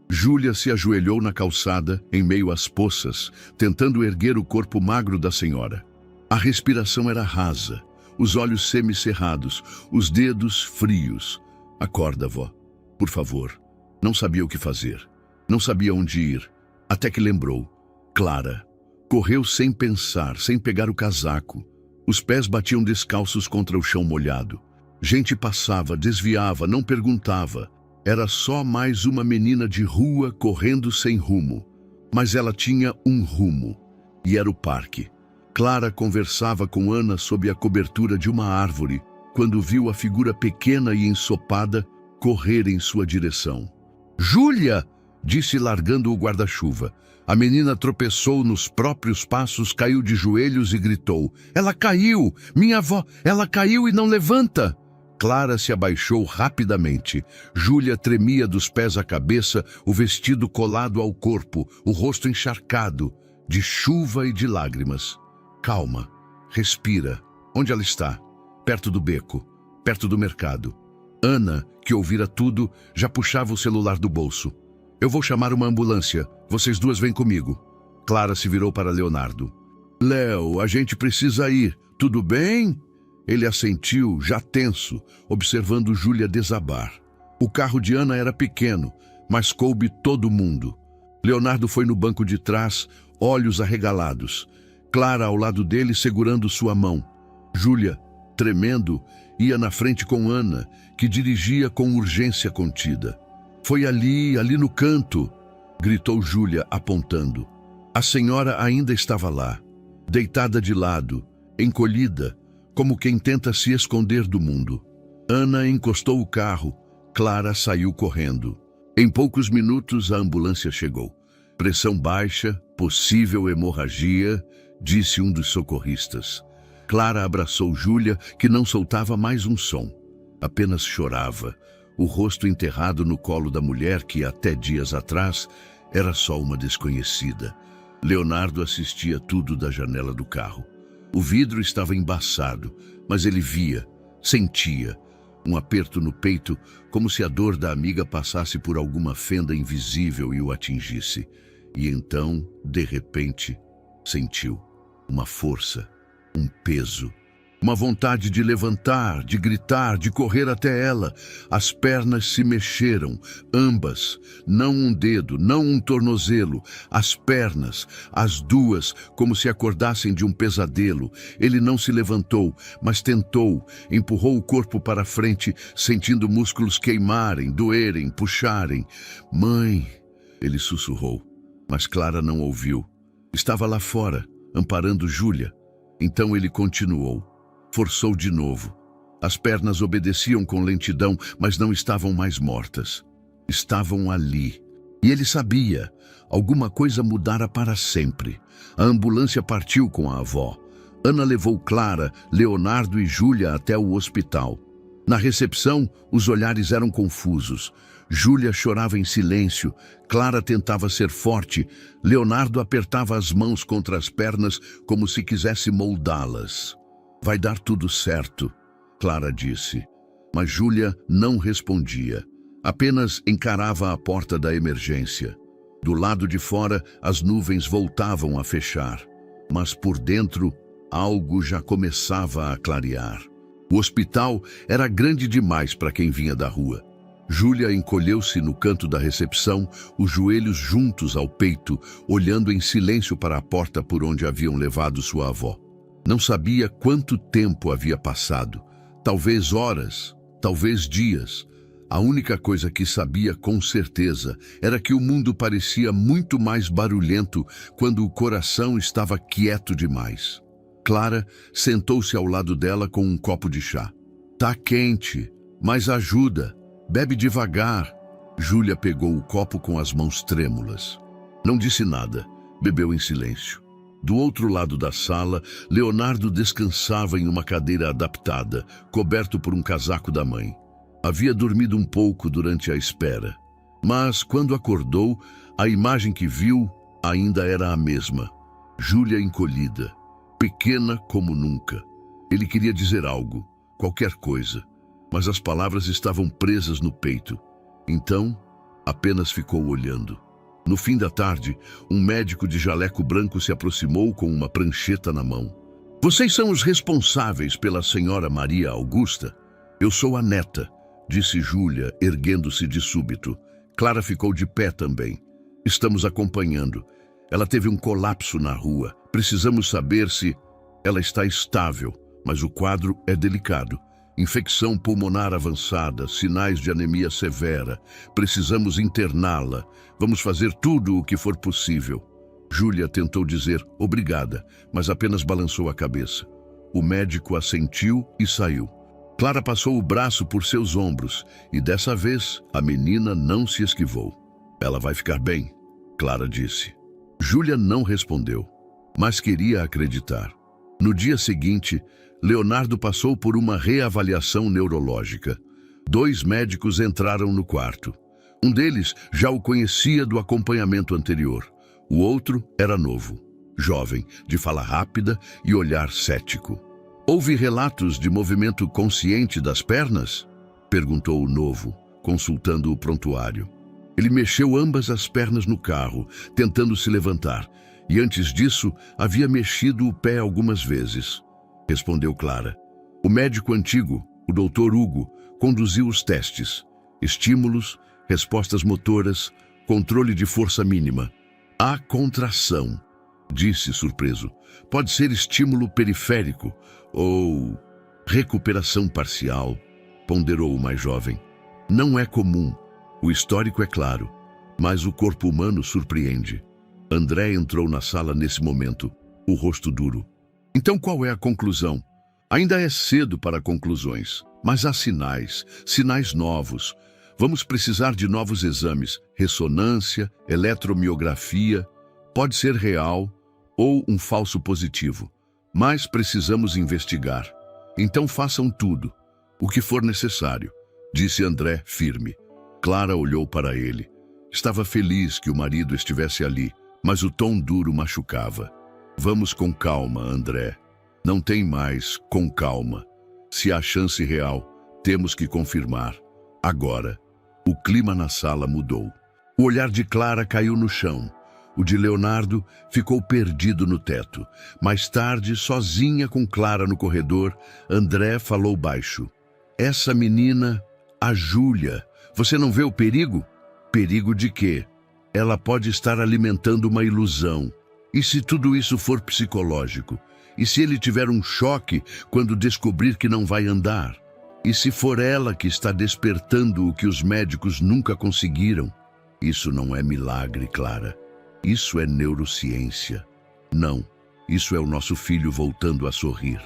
Júlia se ajoelhou na calçada, em meio às poças, tentando erguer o corpo magro da senhora. A respiração era rasa, os olhos semicerrados, os dedos frios. "Acorda, vó, por favor." Não sabia o que fazer, não sabia onde ir, até que lembrou. Clara. Correu sem pensar, sem pegar o casaco. Os pés batiam descalços contra o chão molhado. Gente passava, desviava, não perguntava. Era só mais uma menina de rua correndo sem rumo. Mas ela tinha um rumo, e era o parque. Clara conversava com Ana sob a cobertura de uma árvore, quando viu a figura pequena e ensopada correr em sua direção. "Júlia!" disse largando o guarda-chuva. A menina tropeçou nos próprios passos, caiu de joelhos e gritou. "Ela caiu! Minha avó! Ela caiu e não levanta!" Clara se abaixou rapidamente. Júlia tremia dos pés à cabeça, o vestido colado ao corpo, o rosto encharcado, de chuva e de lágrimas. "Calma, respira. Onde ela está?" "Perto do beco, perto do mercado." Ana, que ouvira tudo, já puxava o celular do bolso. "Eu vou chamar uma ambulância. Vocês 2 vêm comigo." Clara se virou para Leonardo. "Léo, a gente precisa ir. Tudo bem?" Ele assentiu, já tenso, observando Júlia desabar. O carro de Ana era pequeno, mas coube todo mundo. Leonardo foi no banco de trás, olhos arregalados. Clara ao lado dele, segurando sua mão. Júlia, tremendo, ia na frente com Ana, que dirigia com urgência contida. "Foi ali no canto", gritou Júlia, apontando. A senhora ainda estava lá, deitada de lado, encolhida, como quem tenta se esconder do mundo. Ana encostou o carro. Clara saiu correndo. Em poucos minutos a ambulância chegou. "Pressão baixa, possível hemorragia", disse um dos socorristas. Clara abraçou Júlia, que não soltava mais um som. Apenas chorava, o rosto enterrado no colo da mulher que, até dias atrás, era só uma desconhecida. Leonardo assistia tudo da janela do carro. O vidro estava embaçado, mas ele via, sentia, um aperto no peito, como se a dor da amiga passasse por alguma fenda invisível e o atingisse. E então, de repente, sentiu uma força, um peso. Uma vontade de levantar, de gritar, de correr até ela. As pernas se mexeram, ambas. Não um dedo, não um tornozelo. As pernas, as duas, como se acordassem de um pesadelo. Ele não se levantou, mas tentou. Empurrou o corpo para frente, sentindo músculos queimarem, doerem, puxarem. Mãe, ele sussurrou. Mas Clara não ouviu. Estava lá fora, amparando Júlia. Então ele continuou. Forçou de novo. As pernas obedeciam com lentidão, mas não estavam mais mortas. Estavam ali. E ele sabia. Alguma coisa mudara para sempre. A ambulância partiu com a avó. Ana levou Clara, Leonardo e Júlia até o hospital. Na recepção, os olhares eram confusos. Júlia chorava em silêncio. Clara tentava ser forte. Leonardo apertava as mãos contra as pernas como se quisesse moldá-las. Vai dar tudo certo, Clara disse. Mas Júlia não respondia. Apenas encarava a porta da emergência. Do lado de fora, as nuvens voltavam a fechar. Mas por dentro, algo já começava a clarear. O hospital era grande demais para quem vinha da rua. Júlia encolheu-se no canto da recepção, os joelhos juntos ao peito, olhando em silêncio para a porta por onde haviam levado sua avó. Não sabia quanto tempo havia passado. Talvez horas, talvez dias. A única coisa que sabia com certeza era que o mundo parecia muito mais barulhento quando o coração estava quieto demais. Clara sentou-se ao lado dela com um copo de chá. Tá quente, mas ajuda. Bebe devagar. Júlia pegou o copo com as mãos trêmulas. Não disse nada. Bebeu em silêncio. Do outro lado da sala, Leonardo descansava em uma cadeira adaptada, coberto por um casaco da mãe. Havia dormido um pouco durante a espera. Mas, quando acordou, a imagem que viu ainda era a mesma. Júlia encolhida, pequena como nunca. Ele queria dizer algo, qualquer coisa, mas as palavras estavam presas no peito. Então, apenas ficou olhando. No fim da tarde, um médico de jaleco branco se aproximou com uma prancheta na mão. Vocês são os responsáveis pela senhora Maria Augusta? Eu sou a neta, disse Júlia, erguendo-se de súbito. Clara ficou de pé também. Estamos acompanhando. Ela teve um colapso na rua. Precisamos saber se... Ela está estável, mas o quadro é delicado. Infecção pulmonar avançada, sinais de anemia severa. Precisamos interná-la. Vamos fazer tudo o que for possível. Júlia tentou dizer obrigada, mas apenas balançou a cabeça. O médico assentiu e saiu. Clara passou o braço por seus ombros e dessa vez a menina não se esquivou. Ela vai ficar bem, Clara disse. Júlia não respondeu, mas queria acreditar. No dia seguinte, Leonardo passou por uma reavaliação neurológica. 2 médicos entraram no quarto. Um deles já o conhecia do acompanhamento anterior. O outro era novo, jovem, de fala rápida e olhar cético. Houve relatos de movimento consciente das pernas? Perguntou o novo, consultando o prontuário. Ele mexeu ambas as pernas no carro, tentando se levantar, e antes disso havia mexido o pé algumas vezes. Respondeu Clara. O médico antigo, o Dr. Hugo, conduziu os testes. Estímulos, respostas motoras, controle de força mínima. Há contração, disse surpreso. Pode ser estímulo periférico ou recuperação parcial, ponderou o mais jovem. Não é comum. O histórico é claro, mas o corpo humano surpreende. André entrou na sala nesse momento, o rosto duro. Então qual é a conclusão? Ainda é cedo para conclusões, mas há sinais, sinais novos. Vamos precisar de novos exames, ressonância, eletromiografia. Pode ser real ou um falso positivo, mas precisamos investigar. Então façam tudo, o que for necessário, disse André firme. Clara olhou para ele. Estava feliz que o marido estivesse ali, mas o tom duro machucava. Vamos com calma, André. Não tem mais com calma. Se há chance real, temos que confirmar. Agora. O clima na sala mudou. O olhar de Clara caiu no chão. O de Leonardo ficou perdido no teto. Mais tarde, sozinha com Clara no corredor, André falou baixo. Essa menina, a Júlia, você não vê o perigo? Perigo de quê? Ela pode estar alimentando uma ilusão. E se tudo isso for psicológico? E se ele tiver um choque quando descobrir que não vai andar? E se for ela que está despertando o que os médicos nunca conseguiram? Isso não é milagre, Clara. Isso é neurociência. Não, isso é o nosso filho voltando a sorrir.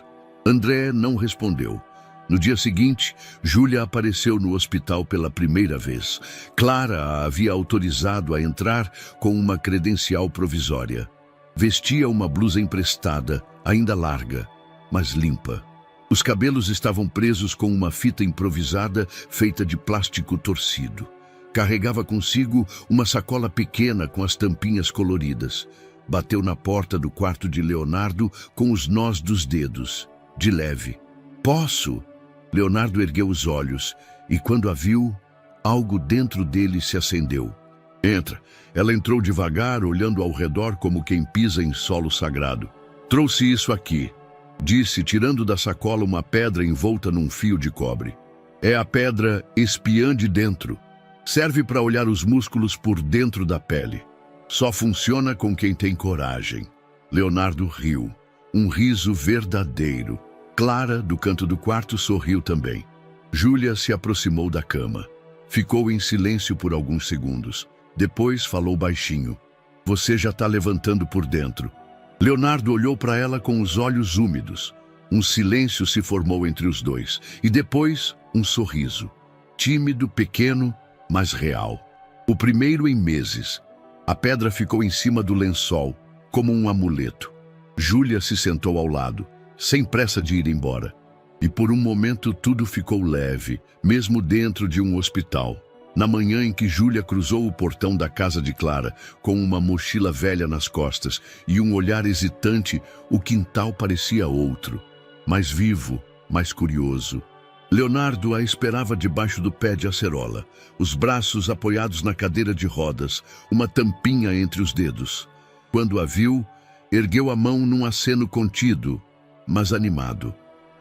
André não respondeu. No dia seguinte, Júlia apareceu no hospital pela primeira vez. Clara a havia autorizado a entrar com uma credencial provisória. Vestia uma blusa emprestada, ainda larga, mas limpa. Os cabelos estavam presos com uma fita improvisada feita de plástico torcido. Carregava consigo uma sacola pequena com as tampinhas coloridas. Bateu na porta do quarto de Leonardo com os nós dos dedos, de leve. Posso? Leonardo ergueu os olhos e, quando a viu, algo dentro dele se acendeu. Entra. Ela entrou devagar, olhando ao redor como quem pisa em solo sagrado. Trouxe isso aqui, disse, tirando da sacola uma pedra envolta num fio de cobre. É a pedra espiã de dentro. Serve para olhar os músculos por dentro da pele. Só funciona com quem tem coragem. Leonardo riu. Um riso verdadeiro. Clara, do canto do quarto, sorriu também. Júlia se aproximou da cama. Ficou em silêncio por alguns segundos. Depois falou baixinho. Você já está levantando por dentro. Leonardo olhou para ela com os olhos úmidos. Um silêncio se formou entre os dois. E depois, um sorriso. Tímido, pequeno, mas real. O primeiro em meses. A pedra ficou em cima do lençol, como um amuleto. Júlia se sentou ao lado, sem pressa de ir embora. E por um momento tudo ficou leve, mesmo dentro de um hospital. Na manhã em que Júlia cruzou o portão da casa de Clara, com uma mochila velha nas costas e um olhar hesitante, o quintal parecia outro. Mais vivo, mais curioso. Leonardo a esperava debaixo do pé de acerola, os braços apoiados na cadeira de rodas, uma tampinha entre os dedos. Quando a viu, ergueu a mão num aceno contido, mas animado.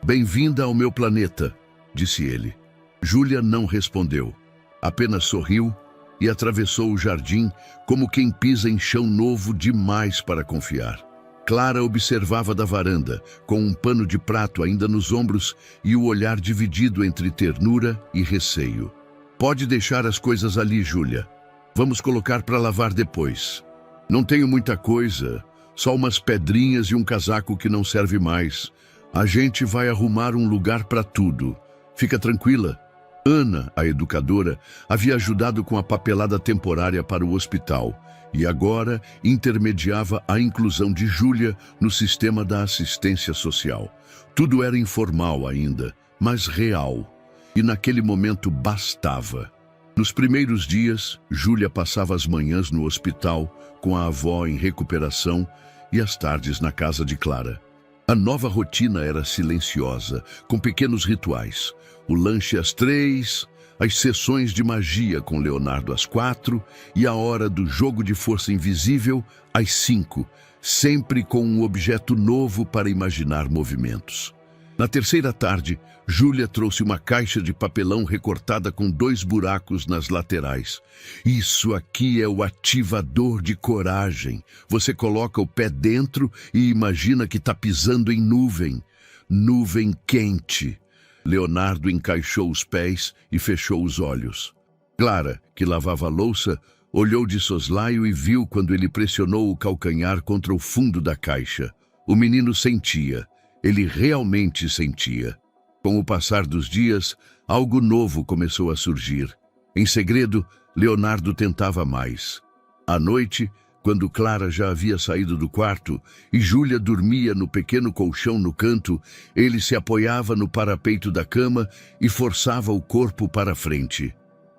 Bem-vinda ao meu planeta, disse ele. Júlia não respondeu. Apenas sorriu e atravessou o jardim como quem pisa em chão novo demais para confiar. Clara observava da varanda, com um pano de prato ainda nos ombros e o olhar dividido entre ternura e receio. Pode deixar as coisas ali, Júlia. Vamos colocar para lavar depois. Não tenho muita coisa, só umas pedrinhas e um casaco que não serve mais. A gente vai arrumar um lugar para tudo. Fica tranquila. Ana, a educadora, havia ajudado com a papelada temporária para o hospital e agora intermediava a inclusão de Júlia no sistema da assistência social. Tudo era informal ainda, mas real. E naquele momento bastava. Nos primeiros dias, Júlia passava as manhãs no hospital com a avó em recuperação e as tardes na casa de Clara. A nova rotina era silenciosa, com pequenos rituais. O lanche às 3, as sessões de magia com Leonardo às 4 e a hora do jogo de força invisível às 5, sempre com um objeto novo para imaginar movimentos. Na terceira tarde, Júlia trouxe uma caixa de papelão recortada com 2 buracos nas laterais. Isso aqui é o ativador de coragem. Você coloca o pé dentro e imagina que está pisando em nuvem. Nuvem quente. Leonardo encaixou os pés e fechou os olhos. Clara, que lavava a louça, olhou de soslaio e viu quando ele pressionou o calcanhar contra o fundo da caixa. O menino sentia. Ele realmente sentia. Com o passar dos dias, algo novo começou a surgir. Em segredo, Leonardo tentava mais. À noite, quando Clara já havia saído do quarto e Júlia dormia no pequeno colchão no canto, ele se apoiava no parapeito da cama e forçava o corpo para frente.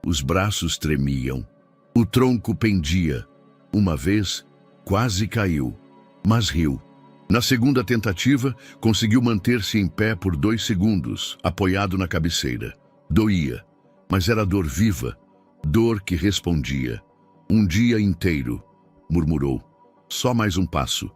Os braços tremiam. O tronco pendia. Uma vez, quase caiu, mas riu. Na segunda tentativa, conseguiu manter-se em pé por 2 segundos, apoiado na cabeceira. Doía, mas era dor viva, dor que respondia. Um dia inteiro, murmurou. Só mais um passo.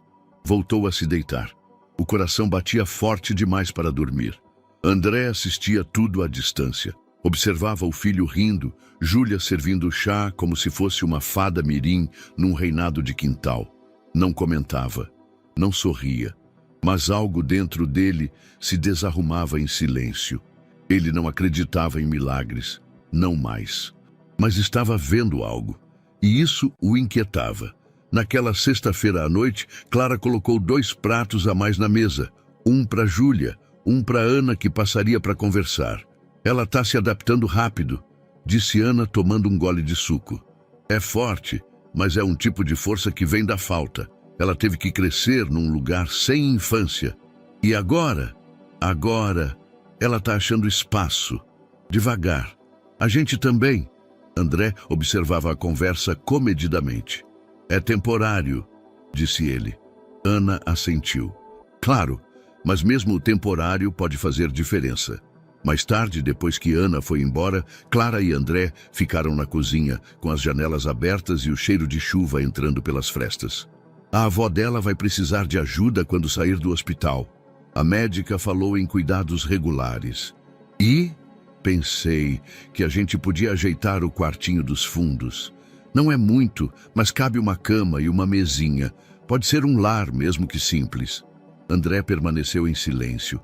Voltou a se deitar. O coração batia forte demais para dormir. André assistia tudo à distância. Observava o filho rindo, Júlia servindo chá como se fosse uma fada mirim num reinado de quintal. Não comentava, não sorria, mas algo dentro dele se desarrumava em silêncio. Ele não acreditava em milagres, não mais. Mas estava vendo algo, e isso o inquietava. Naquela sexta-feira à noite, Clara colocou 2 pratos a mais na mesa, um para Júlia, um para Ana, que passaria para conversar. Ela está se adaptando rápido, disse Ana, tomando um gole de suco. É forte, mas é um tipo de força que vem da falta. Ela teve que crescer num lugar sem infância. E agora, ela está achando espaço. Devagar. A gente também. André observava a conversa comedidamente. É temporário, disse ele. Ana assentiu. Claro, mas mesmo o temporário pode fazer diferença. Mais tarde, depois que Ana foi embora, Clara e André ficaram na cozinha, com as janelas abertas e o cheiro de chuva entrando pelas frestas. A avó dela vai precisar de ajuda quando sair do hospital. A médica falou em cuidados regulares. E pensei que a gente podia ajeitar o quartinho dos fundos. Não é muito, mas cabe uma cama e uma mesinha. Pode ser um lar, mesmo que simples. André permaneceu em silêncio.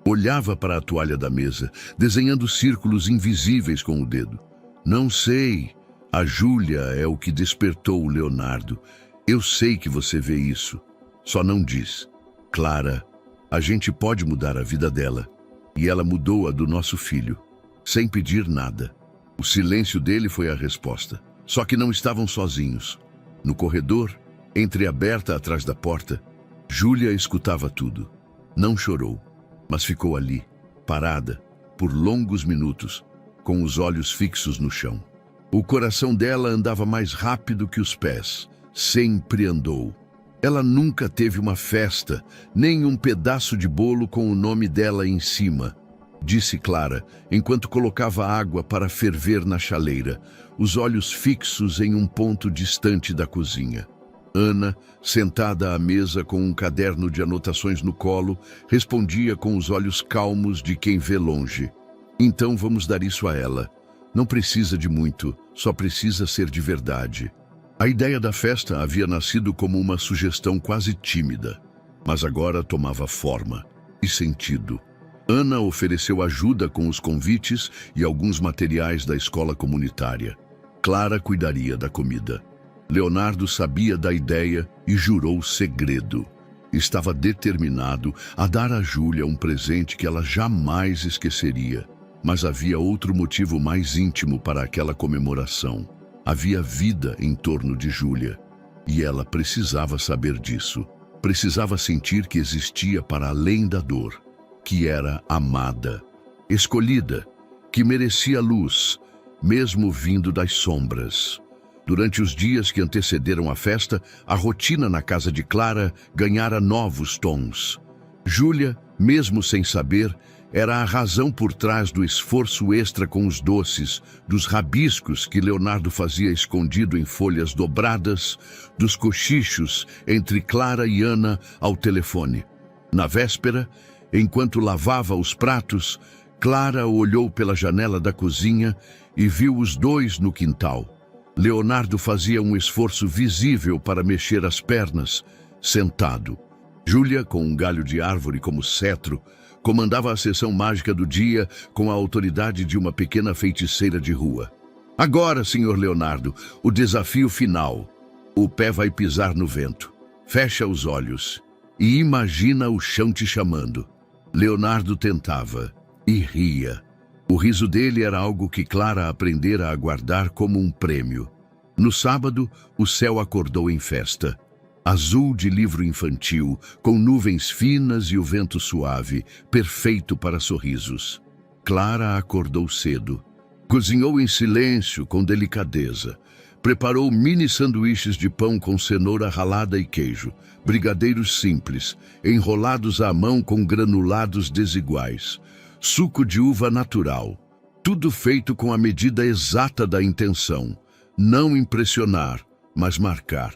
Olhava para a toalha da mesa, desenhando círculos invisíveis com o dedo. Não sei. A Júlia é o que despertou o Leonardo. Eu sei que você vê isso. Só não diz. Clara, a gente pode mudar a vida dela. E ela mudou a do nosso filho, sem pedir nada. O silêncio dele foi a resposta. Só que não estavam sozinhos. No corredor, entreaberta atrás da porta, Júlia escutava tudo. Não chorou, mas ficou ali, parada, por longos minutos, com os olhos fixos no chão. O coração dela andava mais rápido que os pés. Sempre andou. Ela nunca teve uma festa, nem um pedaço de bolo com o nome dela em cima, disse Clara, enquanto colocava água para ferver na chaleira, os olhos fixos em um ponto distante da cozinha. Ana, sentada à mesa com um caderno de anotações no colo, respondia com os olhos calmos de quem vê longe. Então vamos dar isso a ela. Não precisa de muito, só precisa ser de verdade. A ideia da festa havia nascido como uma sugestão quase tímida, mas agora tomava forma e sentido. Ana ofereceu ajuda com os convites e alguns materiais da escola comunitária. Clara cuidaria da comida. Leonardo sabia da ideia e jurou segredo. Estava determinado a dar a Júlia um presente que ela jamais esqueceria. Mas havia outro motivo mais íntimo para aquela comemoração. Havia vida em torno de Júlia, e ela precisava saber disso. Precisava sentir que existia para além da dor, que era amada, escolhida, que merecia luz, mesmo vindo das sombras. Durante os dias que antecederam a festa, a rotina na casa de Clara ganhara novos tons. Júlia, mesmo sem saber, era a razão por trás do esforço extra com os doces, dos rabiscos que Leonardo fazia escondido em folhas dobradas, dos cochichos entre Clara e Ana ao telefone. Na véspera, enquanto lavava os pratos, Clara olhou pela janela da cozinha e viu os dois no quintal. Leonardo fazia um esforço visível para mexer as pernas, sentado. Júlia, com um galho de árvore como cetro, comandava a sessão mágica do dia com a autoridade de uma pequena feiticeira de rua. Agora, Sr. Leonardo, o desafio final. O pé vai pisar no vento. Fecha os olhos e imagina o chão te chamando. Leonardo tentava e ria. O riso dele era algo que Clara aprendera a guardar como um prêmio. No sábado, o céu acordou em festa. Azul de livro infantil, com nuvens finas e o vento suave, perfeito para sorrisos. Clara acordou cedo. Cozinhou em silêncio, com delicadeza. Preparou mini sanduíches de pão com cenoura ralada e queijo, brigadeiros simples, enrolados à mão com granulados desiguais, suco de uva natural, tudo feito com a medida exata da intenção. Não impressionar, mas marcar.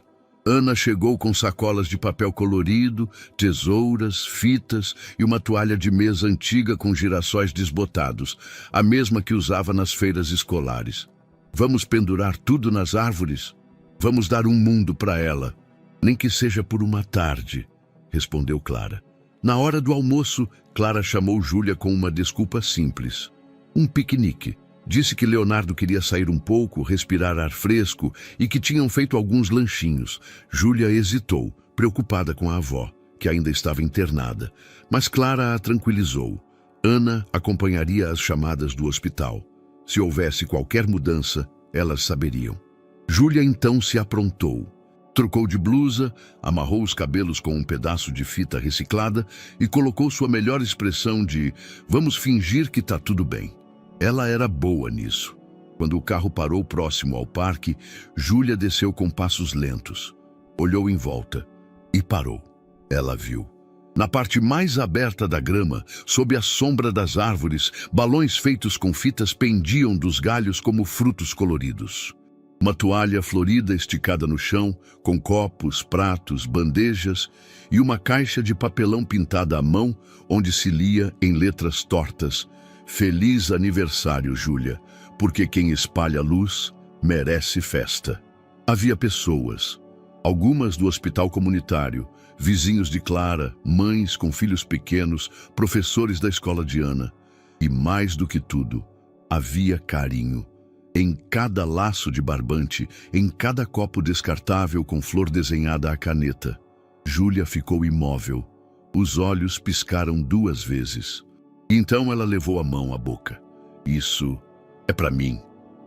Ana chegou com sacolas de papel colorido, tesouras, fitas e uma toalha de mesa antiga com girassóis desbotados, a mesma que usava nas feiras escolares. Vamos pendurar tudo nas árvores? Vamos dar um mundo para ela. Nem que seja por uma tarde, respondeu Clara. Na hora do almoço, Clara chamou Júlia com uma desculpa simples. Um piquenique. Disse que Leonardo queria sair um pouco, respirar ar fresco e que tinham feito alguns lanchinhos. Júlia hesitou, preocupada com a avó, que ainda estava internada, mas Clara a tranquilizou. Ana acompanharia as chamadas do hospital. Se houvesse qualquer mudança, elas saberiam. Júlia então se aprontou. Trocou de blusa, amarrou os cabelos com um pedaço de fita reciclada e colocou sua melhor expressão de "vamos fingir que tá tudo bem". Ela era boa nisso. Quando o carro parou próximo ao parque, Júlia desceu com passos lentos. Olhou em volta e parou. Ela viu. Na parte mais aberta da grama, sob a sombra das árvores, balões feitos com fitas pendiam dos galhos como frutos coloridos. Uma toalha florida esticada no chão, com copos, pratos, bandejas e uma caixa de papelão pintada à mão, onde se lia em letras tortas: "Feliz aniversário, Júlia, porque quem espalha luz merece festa". Havia pessoas, algumas do hospital comunitário, vizinhos de Clara, mães com filhos pequenos, professores da escola de Ana. E mais do que tudo, havia carinho. Em cada laço de barbante, em cada copo descartável com flor desenhada à caneta. Júlia ficou imóvel. Os olhos piscaram 2 vezes. Então ela levou a mão à boca. "Isso é para mim".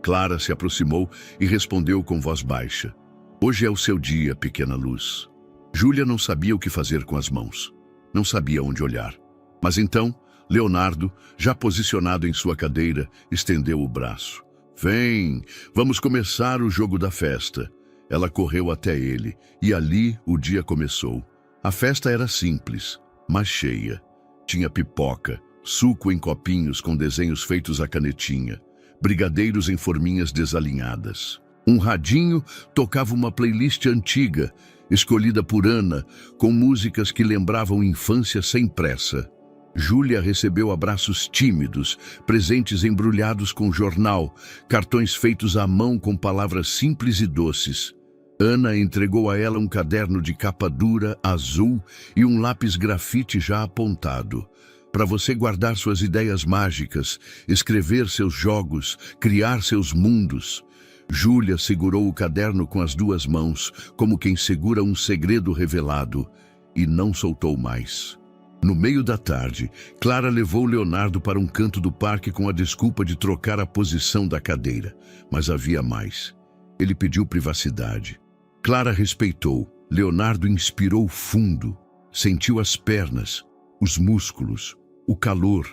Clara se aproximou e respondeu com voz baixa: "Hoje é o seu dia, pequena luz". Júlia não sabia o que fazer com as mãos. Não sabia onde olhar. Mas então, Leonardo, já posicionado em sua cadeira, estendeu o braço. "Vem, vamos começar o jogo da festa". Ela correu até ele, e ali o dia começou. A festa era simples, mas cheia. Tinha pipoca, suco em copinhos com desenhos feitos à canetinha, brigadeiros em forminhas desalinhadas. Um radinho tocava uma playlist antiga, escolhida por Ana, com músicas que lembravam infância sem pressa. Júlia recebeu abraços tímidos, presentes embrulhados com jornal, cartões feitos à mão com palavras simples e doces. Ana entregou a ela um caderno de capa dura, azul, e um lápis grafite já apontado. Para você guardar suas ideias mágicas, escrever seus jogos, criar seus mundos. Júlia segurou o caderno com as 2 mãos, como quem segura um segredo revelado, e não soltou mais. No meio da tarde, Clara levou Leonardo para um canto do parque com a desculpa de trocar a posição da cadeira. Mas havia mais. Ele pediu privacidade. Clara respeitou. Leonardo inspirou fundo. Sentiu as pernas, os músculos, o calor.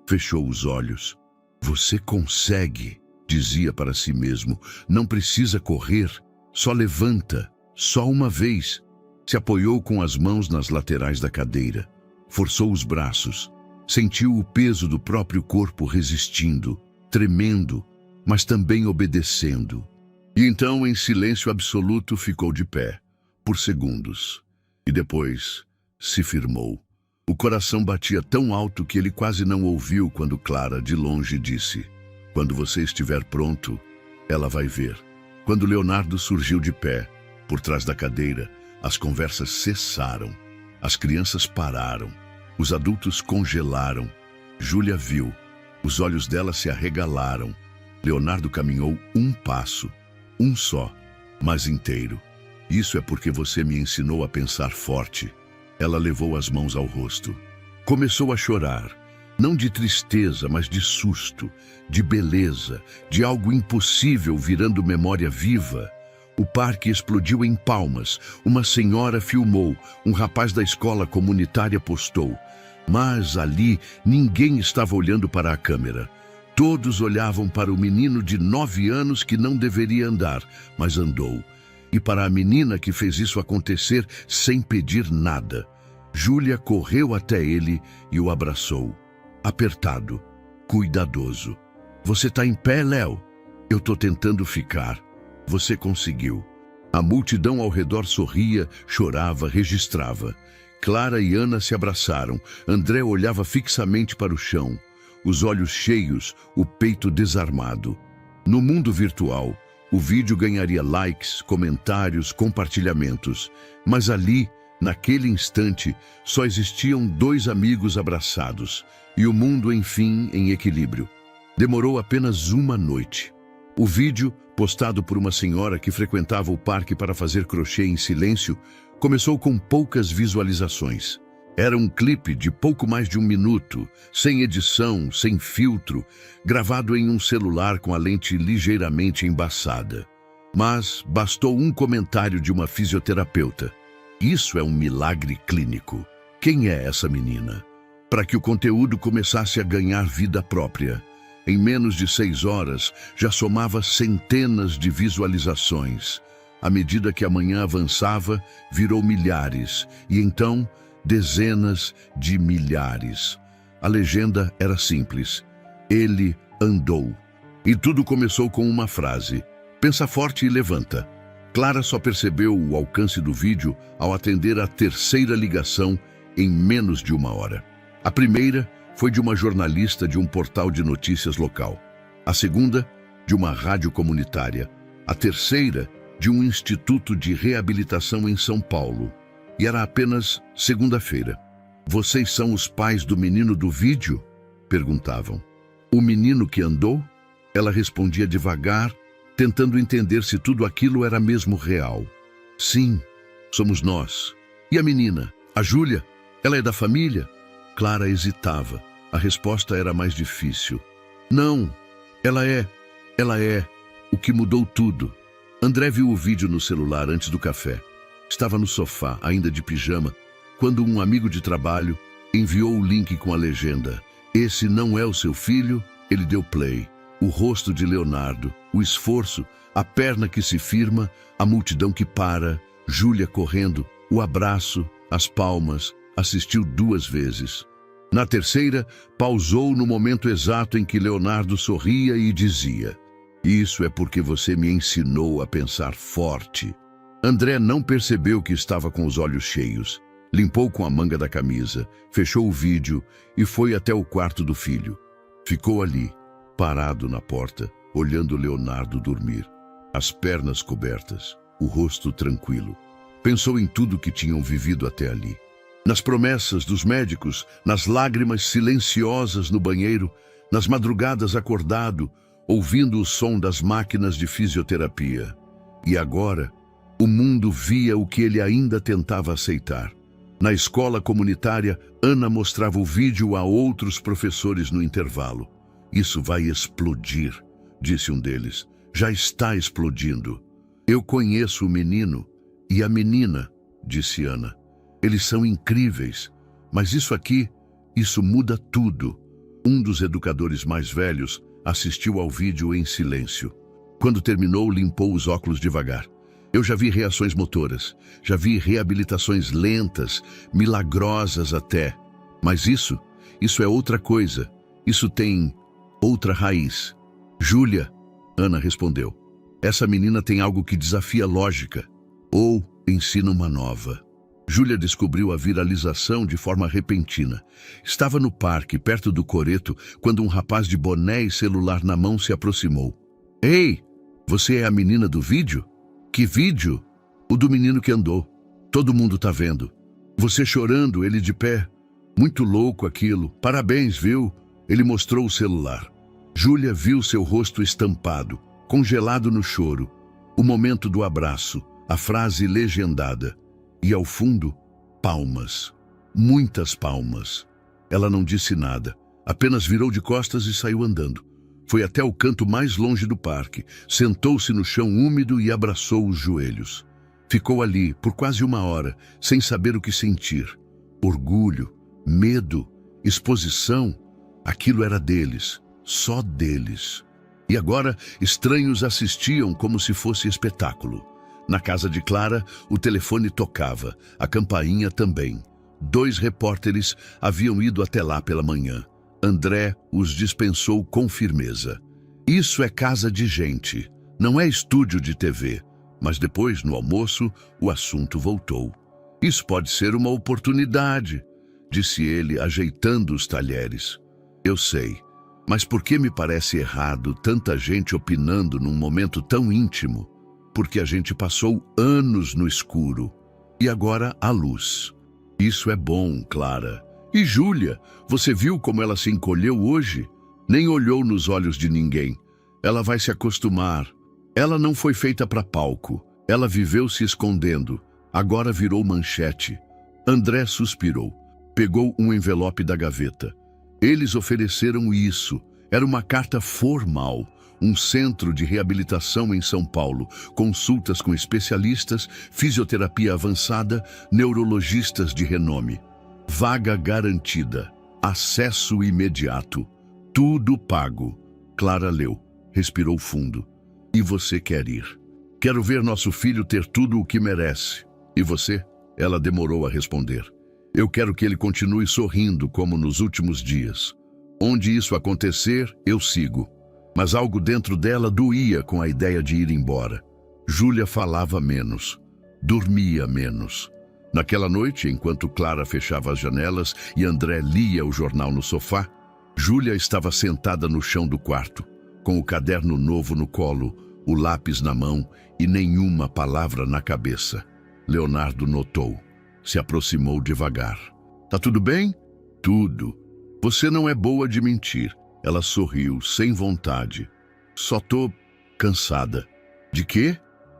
Fechou os olhos. "Você consegue", dizia para si mesmo. "Não precisa correr. Só levanta. Só uma vez". Se apoiou com as mãos nas laterais da cadeira. Forçou os braços. Sentiu o peso do próprio corpo resistindo, tremendo, mas também obedecendo. E então, em silêncio absoluto, ficou de pé, por segundos. E depois se firmou. O coração batia tão alto que ele quase não ouviu quando Clara, de longe, disse: "Quando você estiver pronto, ela vai ver". Quando Leonardo surgiu de pé, por trás da cadeira, as conversas cessaram. As crianças pararam. Os adultos congelaram. Júlia viu. Os olhos dela se arregalaram. Leonardo caminhou um passo. Um só, mas inteiro. "Isso é porque você me ensinou a pensar forte". Ela levou as mãos ao rosto. Começou a chorar. Não de tristeza, mas de susto, de beleza, de algo impossível virando memória viva. O parque explodiu em palmas. Uma senhora filmou. Um rapaz da escola comunitária postou. Mas ali ninguém estava olhando para a câmera. Todos olhavam para o menino de 9 anos que não deveria andar, mas andou. E para a menina que fez isso acontecer sem pedir nada. Júlia correu até ele e o abraçou. Apertado, cuidadoso. "Você tá em pé, Léo?" "Eu tô tentando ficar". "Você conseguiu". A multidão ao redor sorria, chorava, registrava. Clara e Ana se abraçaram. André olhava fixamente para o chão, os olhos cheios, o peito desarmado. No mundo virtual, o vídeo ganharia likes, comentários, compartilhamentos. Mas ali, naquele instante, só existiam dois amigos abraçados e o mundo, enfim, em equilíbrio. Demorou apenas uma noite. O vídeo, postado por uma senhora que frequentava o parque para fazer crochê em silêncio, começou com poucas visualizações. Era um clipe de pouco mais de 1 minuto, sem edição, sem filtro, gravado em um celular com a lente ligeiramente embaçada. Mas bastou um comentário de uma fisioterapeuta. Isso é um milagre clínico. Quem é essa menina? Para que o conteúdo começasse a ganhar vida própria. Em menos de 6 horas, já somava centenas de visualizações. À medida que a manhã avançava, virou milhares, e então, dezenas de milhares. A legenda era simples. Ele andou. E tudo começou com uma frase. Pensa forte e levanta. Clara só percebeu o alcance do vídeo ao atender a 3ª ligação em menos de 1 hora. A primeira foi de uma jornalista de um portal de notícias local. A segunda, de uma rádio comunitária. A terceira, de um instituto de reabilitação em São Paulo. E era apenas segunda-feira. Vocês são os pais do menino do vídeo? Perguntavam. O menino que andou? Ela respondia devagar, tentando entender se tudo aquilo era mesmo real. Sim, somos nós. E a menina? A Júlia? Ela é da família? Clara hesitava. A resposta era mais difícil. Não, ela é o que mudou tudo. André viu o vídeo no celular antes do café. Estava no sofá, ainda de pijama, quando um amigo de trabalho enviou o link com a legenda. Esse não é o seu filho? Ele deu play. O rosto de Leonardo, o esforço, a perna que se firma, a multidão que para, Júlia correndo, o abraço, as palmas, assistiu 2 vezes. Na terceira, pausou no momento exato em que Leonardo sorria e dizia: "Isso é porque você me ensinou a pensar forte." André não percebeu que estava com os olhos cheios. Limpou com a manga da camisa, fechou o vídeo e foi até o quarto do filho. Ficou ali, parado na porta, olhando Leonardo dormir. As pernas cobertas, o rosto tranquilo. Pensou em tudo que tinham vivido até ali. Nas promessas dos médicos, nas lágrimas silenciosas no banheiro, nas madrugadas acordado, ouvindo o som das máquinas de fisioterapia. E agora, o mundo via o que ele ainda tentava aceitar. Na escola comunitária, Ana mostrava o vídeo a outros professores no intervalo. "Isso vai explodir", disse um deles. "Já está explodindo." "Eu conheço o menino e a menina", disse Ana. "Eles são incríveis, mas isso muda tudo." Um dos educadores mais velhos assistiu ao vídeo em silêncio. Quando terminou, limpou os óculos devagar. "Eu já vi reações motoras, já vi reabilitações lentas, milagrosas até. Mas isso é outra coisa. Isso tem outra raiz." "Júlia", Ana respondeu. "Essa menina tem algo que desafia a lógica, ou ensina uma nova." Júlia descobriu a viralização de forma repentina. Estava no parque, perto do coreto, quando um rapaz de boné e celular na mão se aproximou. "Ei, você é a menina do vídeo?" "Que vídeo?" "O do menino que andou. Todo mundo tá vendo. Você chorando, ele de pé. Muito louco aquilo. Parabéns, viu?" Ele mostrou o celular. Júlia viu seu rosto estampado, congelado no choro. O momento do abraço, a frase legendada. E ao fundo, palmas. Muitas palmas. Ela não disse nada, apenas virou de costas e saiu andando. Foi até o canto mais longe do parque, sentou-se no chão úmido e abraçou os joelhos. Ficou ali por quase 1 hora, sem saber o que sentir. Orgulho, medo, exposição, aquilo era deles, só deles. E agora, estranhos assistiam como se fosse espetáculo. Na casa de Clara, o telefone tocava, a campainha também. 2 repórteres haviam ido até lá pela manhã. André os dispensou com firmeza. "Isso é casa de gente, não é estúdio de TV. Mas depois, no almoço, o assunto voltou. Isso pode ser uma oportunidade, disse ele, ajeitando os talheres. Eu sei, mas por que me parece errado tanta gente opinando num momento tão íntimo? Porque a gente passou anos no escuro e agora há luz. Isso é bom, Clara. E Júlia, você viu como ela se encolheu hoje? Nem olhou nos olhos de ninguém. Ela vai se acostumar. Ela não foi feita para palco. Ela viveu se escondendo. Agora virou manchete. André suspirou. Pegou um envelope da gaveta. Eles ofereceram isso. Era uma carta formal. Um centro de reabilitação em São Paulo. Consultas com especialistas, fisioterapia avançada, neurologistas de renome. Vaga garantida. Acesso imediato. Tudo pago. Clara leu. Respirou fundo. E você quer ir? Quero ver nosso filho ter tudo o que merece. E você? Ela demorou a responder. Eu quero que ele continue sorrindo como nos últimos dias. Onde isso acontecer, eu sigo. Mas algo dentro dela doía com a ideia de ir embora. Júlia falava menos. Dormia menos. Naquela noite, enquanto Clara fechava as janelas e André lia o jornal no sofá, Júlia estava sentada no chão do quarto, com o caderno novo no colo, o lápis na mão e nenhuma palavra na cabeça. Leonardo notou. Se aproximou devagar. Tá tudo bem? Tudo. Você não é boa de mentir. Ela sorriu, sem vontade. Só tô cansada. De quê?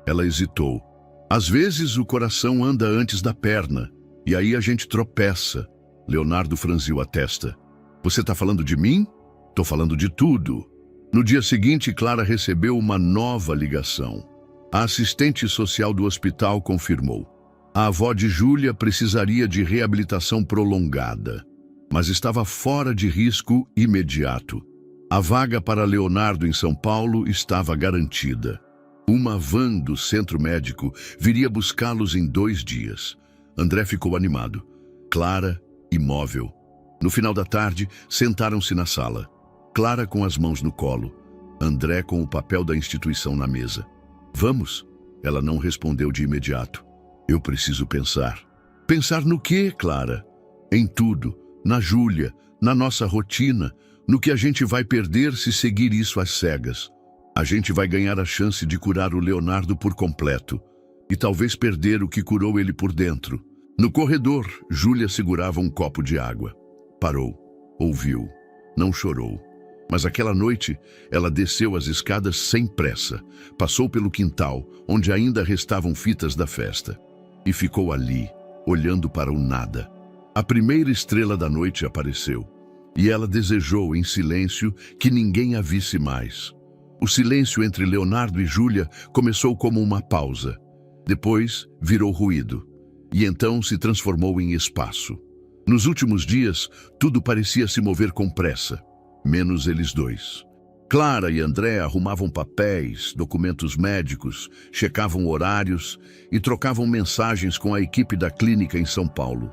Ela hesitou. Às vezes o coração anda antes da perna, e aí a gente tropeça. Leonardo franziu a testa. Você tá falando de mim? Tô falando de tudo. No dia seguinte, Clara recebeu uma nova ligação. A assistente social do hospital confirmou. A avó de Júlia precisaria de reabilitação prolongada, mas estava fora de risco imediato. A vaga para Leonardo em São Paulo estava garantida. Uma van do centro médico viria buscá-los em 2 dias. André ficou animado. Clara, imóvel. No final da tarde, sentaram-se na sala. Clara com as mãos no colo. André com o papel da instituição na mesa. Vamos? Ela não respondeu de imediato. Eu preciso pensar. Pensar no quê, Clara? Em tudo. Na Júlia, na nossa rotina, no que a gente vai perder se seguir isso às cegas. A gente vai ganhar a chance de curar o Leonardo por completo e talvez perder o que curou ele por dentro. No corredor, Júlia segurava um copo de água. Parou, ouviu, não chorou. Mas aquela noite, ela desceu as escadas sem pressa, passou pelo quintal, onde ainda restavam fitas da festa, e ficou ali, olhando para o nada. A primeira estrela da noite apareceu, e ela desejou em silêncio que ninguém a visse mais. O silêncio entre Leonardo e Júlia começou como uma pausa. Depois, virou ruído, e então se transformou em espaço. Nos últimos dias, tudo parecia se mover com pressa, menos eles dois. Clara e André arrumavam papéis, documentos médicos, checavam horários e trocavam mensagens com a equipe da clínica em São Paulo.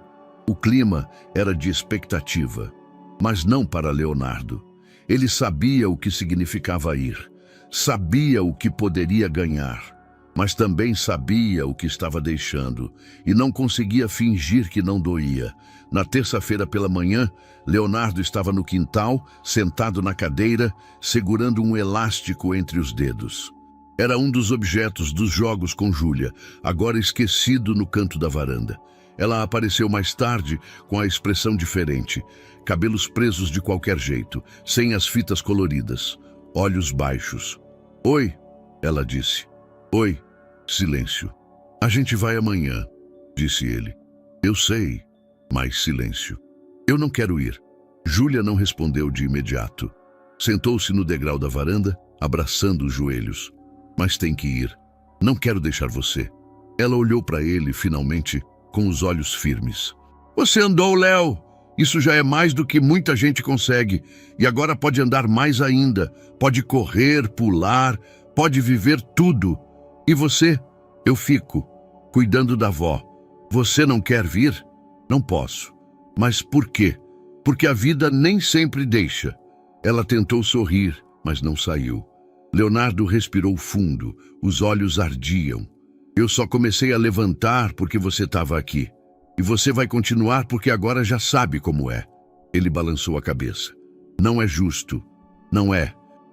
O clima era de expectativa, mas não para Leonardo. Ele sabia o que significava ir, sabia o que poderia ganhar, mas também sabia o que estava deixando e não conseguia fingir que não doía. Na terça-feira pela manhã, Leonardo estava no quintal, sentado na cadeira, segurando um elástico entre os dedos. Era um dos objetos dos jogos com Júlia, agora esquecido no canto da varanda. Ela apareceu mais tarde com a expressão diferente, cabelos presos de qualquer jeito, sem as fitas coloridas, olhos baixos. Oi, ela disse. Oi. Silêncio. A gente vai amanhã, disse ele. Eu sei, mas silêncio. Eu não quero ir. Júlia não respondeu de imediato. Sentou-se no degrau da varanda, abraçando os joelhos. Mas tem que ir. Não quero deixar você. Ela olhou para ele, finalmente, com os olhos firmes. Você andou, Léo. Isso já é mais do que muita gente consegue. E agora pode andar mais ainda. Pode correr, pular, pode viver tudo. E você? Eu fico, cuidando da avó. Você não quer vir? Não posso. Mas por quê? Porque a vida nem sempre deixa. Ela tentou sorrir, mas não saiu. Leonardo respirou fundo, os olhos ardiam. Eu só comecei a levantar porque você estava aqui. E você vai continuar porque agora já sabe como é. Ele balançou a cabeça. Não é justo. Não é.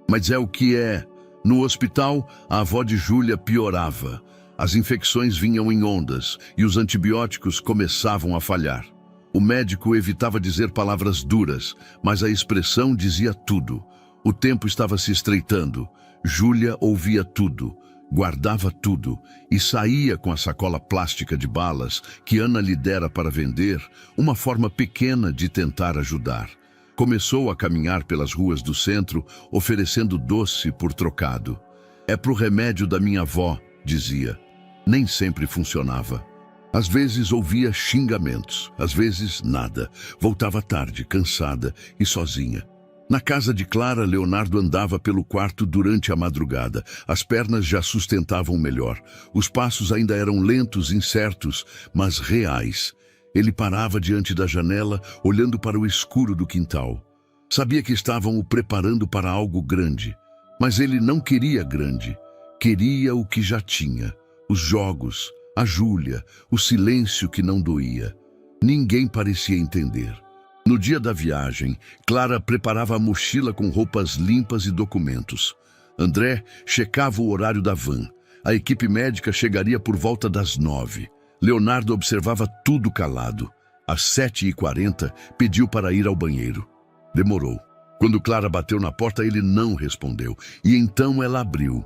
Mas é o que é. No hospital, a avó de Júlia piorava. As infecções vinham em ondas e os antibióticos começavam a falhar. O médico evitava dizer palavras duras, mas a expressão dizia tudo. O tempo estava se estreitando. Júlia ouvia tudo, guardava tudo e saía com a sacola plástica de balas que Ana lhe dera para vender, uma forma pequena de tentar ajudar. Começou a caminhar pelas ruas do centro, oferecendo doce por trocado. É pro remédio da minha avó, dizia. Nem sempre funcionava. Às vezes ouvia xingamentos, às vezes nada. Voltava tarde, cansada e sozinha. Na casa de Clara, Leonardo andava pelo quarto durante a madrugada. As pernas já sustentavam melhor. Os passos ainda eram lentos, incertos, mas reais. Ele parava diante da janela, olhando para o escuro do quintal. Sabia que estavam o preparando para algo grande. Mas ele não queria grande. Queria o que já tinha. Os jogos, a Júlia, o silêncio que não doía. Ninguém parecia entender. No dia da viagem, Clara preparava a mochila com roupas limpas e documentos. André checava o horário da van. A equipe médica chegaria por volta das 9. Leonardo observava tudo calado. Às 7h40, pediu para ir ao banheiro. Demorou. Quando Clara bateu na porta, ele não respondeu. E então ela abriu.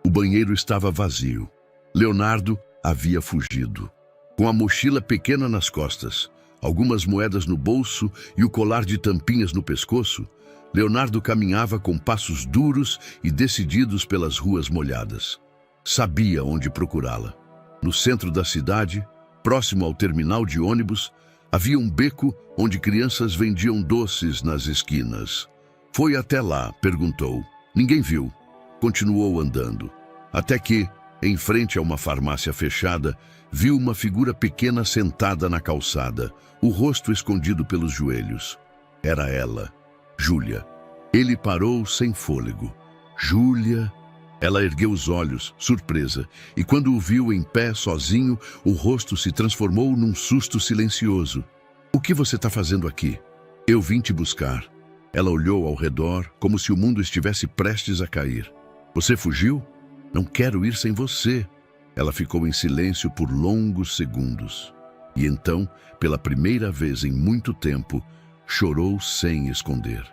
O banheiro estava vazio. Leonardo havia fugido. Com a mochila pequena nas costas, algumas moedas no bolso e o colar de tampinhas no pescoço, Leonardo caminhava com passos duros e decididos pelas ruas molhadas. Sabia onde procurá-la. No centro da cidade, próximo ao terminal de ônibus, havia um beco onde crianças vendiam doces nas esquinas. Foi até lá, perguntou. Ninguém viu. Continuou andando. Até que, em frente a uma farmácia fechada, viu uma figura pequena sentada na calçada, o rosto escondido pelos joelhos. Era ela, Júlia. Ele parou sem fôlego. Júlia... Ela ergueu os olhos, surpresa, e quando o viu em pé, sozinho, o rosto se transformou num susto silencioso. O que você está fazendo aqui? Eu vim te buscar. Ela olhou ao redor, como se o mundo estivesse prestes a cair. Você fugiu? Não quero ir sem você. Ela ficou em silêncio por longos segundos. E então, pela primeira vez em muito tempo, chorou sem esconder.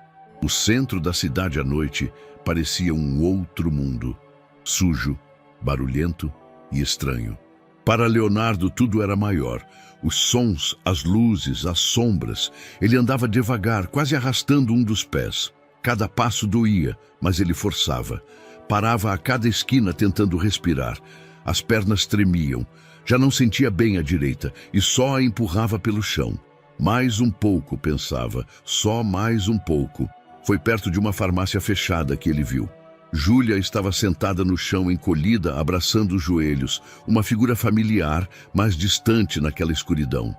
O centro da cidade à noite parecia um outro mundo, sujo, barulhento e estranho. Para Leonardo tudo era maior. Os sons, as luzes, as sombras. Ele andava devagar, quase arrastando um dos pés. Cada passo doía, mas ele forçava. Parava a cada esquina tentando respirar. As pernas tremiam. Já não sentia bem a direita e só a empurrava pelo chão. Mais um pouco, pensava. Só mais um pouco. Foi perto de uma farmácia fechada que ele viu. Júlia estava sentada no chão, encolhida, abraçando os joelhos, uma figura familiar, mas distante naquela escuridão.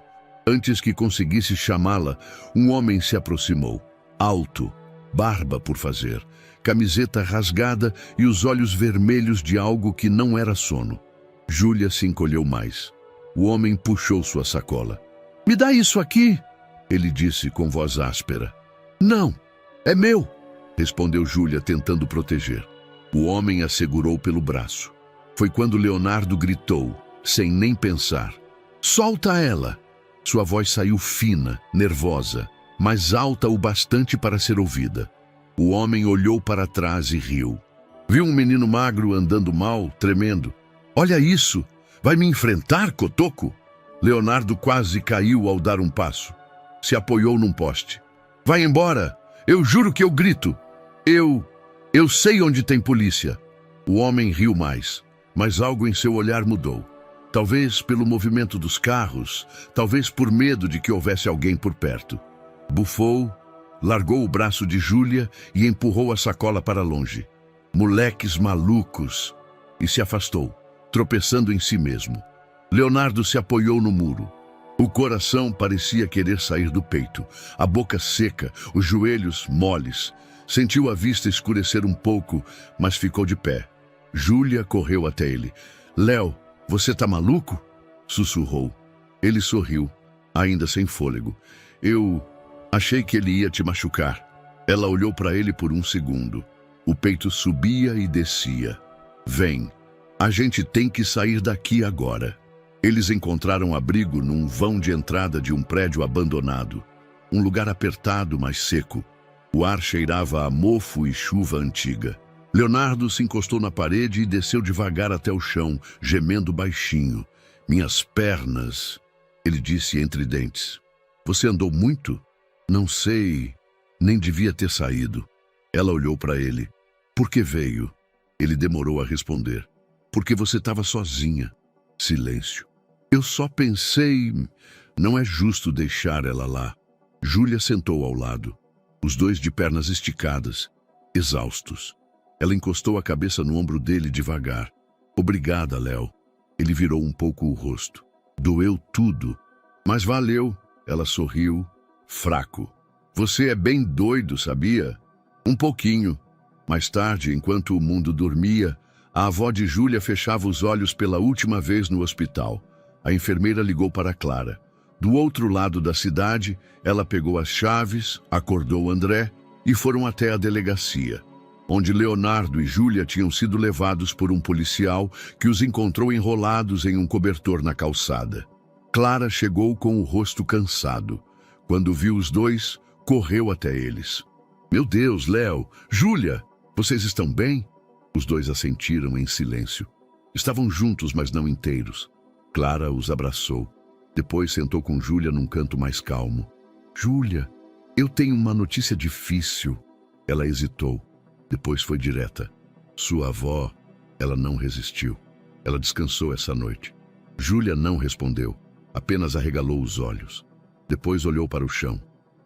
Antes que conseguisse chamá-la, um homem se aproximou. Alto, barba por fazer, camiseta rasgada e os olhos vermelhos de algo que não era sono. Júlia se encolheu mais. O homem puxou sua sacola. "Me dá isso aqui", ele disse com voz áspera. "Não. É meu", respondeu Júlia, tentando proteger. O homem a segurou pelo braço. Foi quando Leonardo gritou, sem nem pensar. "Solta ela!" Sua voz saiu fina, nervosa, mas alta o bastante para ser ouvida. O homem olhou para trás e riu. Viu um menino magro andando mal, tremendo. "Olha isso! Vai me enfrentar, cotoco?" Leonardo quase caiu ao dar um passo. Se apoiou num poste. "Vai embora! Eu juro que eu grito. Eu sei onde tem polícia." O homem riu mais, mas algo em seu olhar mudou. Talvez pelo movimento dos carros, talvez por medo de que houvesse alguém por perto. Bufou, largou o braço de Júlia e empurrou a sacola para longe. Moleques malucos! E se afastou, tropeçando em si mesmo. Leonardo se apoiou no muro. O coração parecia querer sair do peito, a boca seca, os joelhos moles. Sentiu a vista escurecer um pouco, mas ficou de pé. Júlia correu até ele. "Léo, Você tá maluco? Sussurrou. Ele sorriu, ainda sem fôlego. Eu achei que ele ia te machucar. Ela olhou para ele por um segundo. O peito subia e descia. Vem, a gente tem que sair daqui agora. Eles encontraram abrigo num vão de entrada de um prédio abandonado. Um lugar apertado, mas seco. O ar cheirava a mofo e chuva antiga. Leonardo se encostou na parede e desceu devagar até o chão, gemendo baixinho. Minhas pernas, ele disse entre dentes. Você andou muito? Não sei, nem devia ter saído. Ela olhou para ele. Por que veio? Ele demorou a responder. Porque você estava sozinha. Silêncio. Eu só pensei, não é justo deixar ela lá. Júlia sentou ao lado, os dois de pernas esticadas, exaustos. Ela encostou a cabeça no ombro dele devagar. Obrigada, Léo. Ele virou um pouco o rosto. Doeu tudo. Mas valeu. Ela sorriu, fraco. Você é bem doido, sabia? Um pouquinho. Mais tarde, enquanto o mundo dormia, a avó de Júlia fechava os olhos pela última vez no hospital. A enfermeira ligou para Clara. Do outro lado da cidade, ela pegou as chaves, acordou André e foram até a delegacia, onde Leonardo e Júlia tinham sido levados por um policial que os encontrou enrolados em um cobertor na calçada. Clara chegou com o rosto cansado. Quando viu os dois, correu até eles. Meu Deus, Léo, Júlia, vocês estão bem? Os dois assentiram em silêncio. Estavam juntos, mas não inteiros. Clara os abraçou. Depois sentou com Júlia num canto mais calmo. Júlia, eu tenho uma notícia difícil. Ela hesitou. Depois foi direta. Sua avó, ela não resistiu. Ela descansou essa noite. Júlia não respondeu. Apenas arregalou os olhos. Depois olhou para o chão.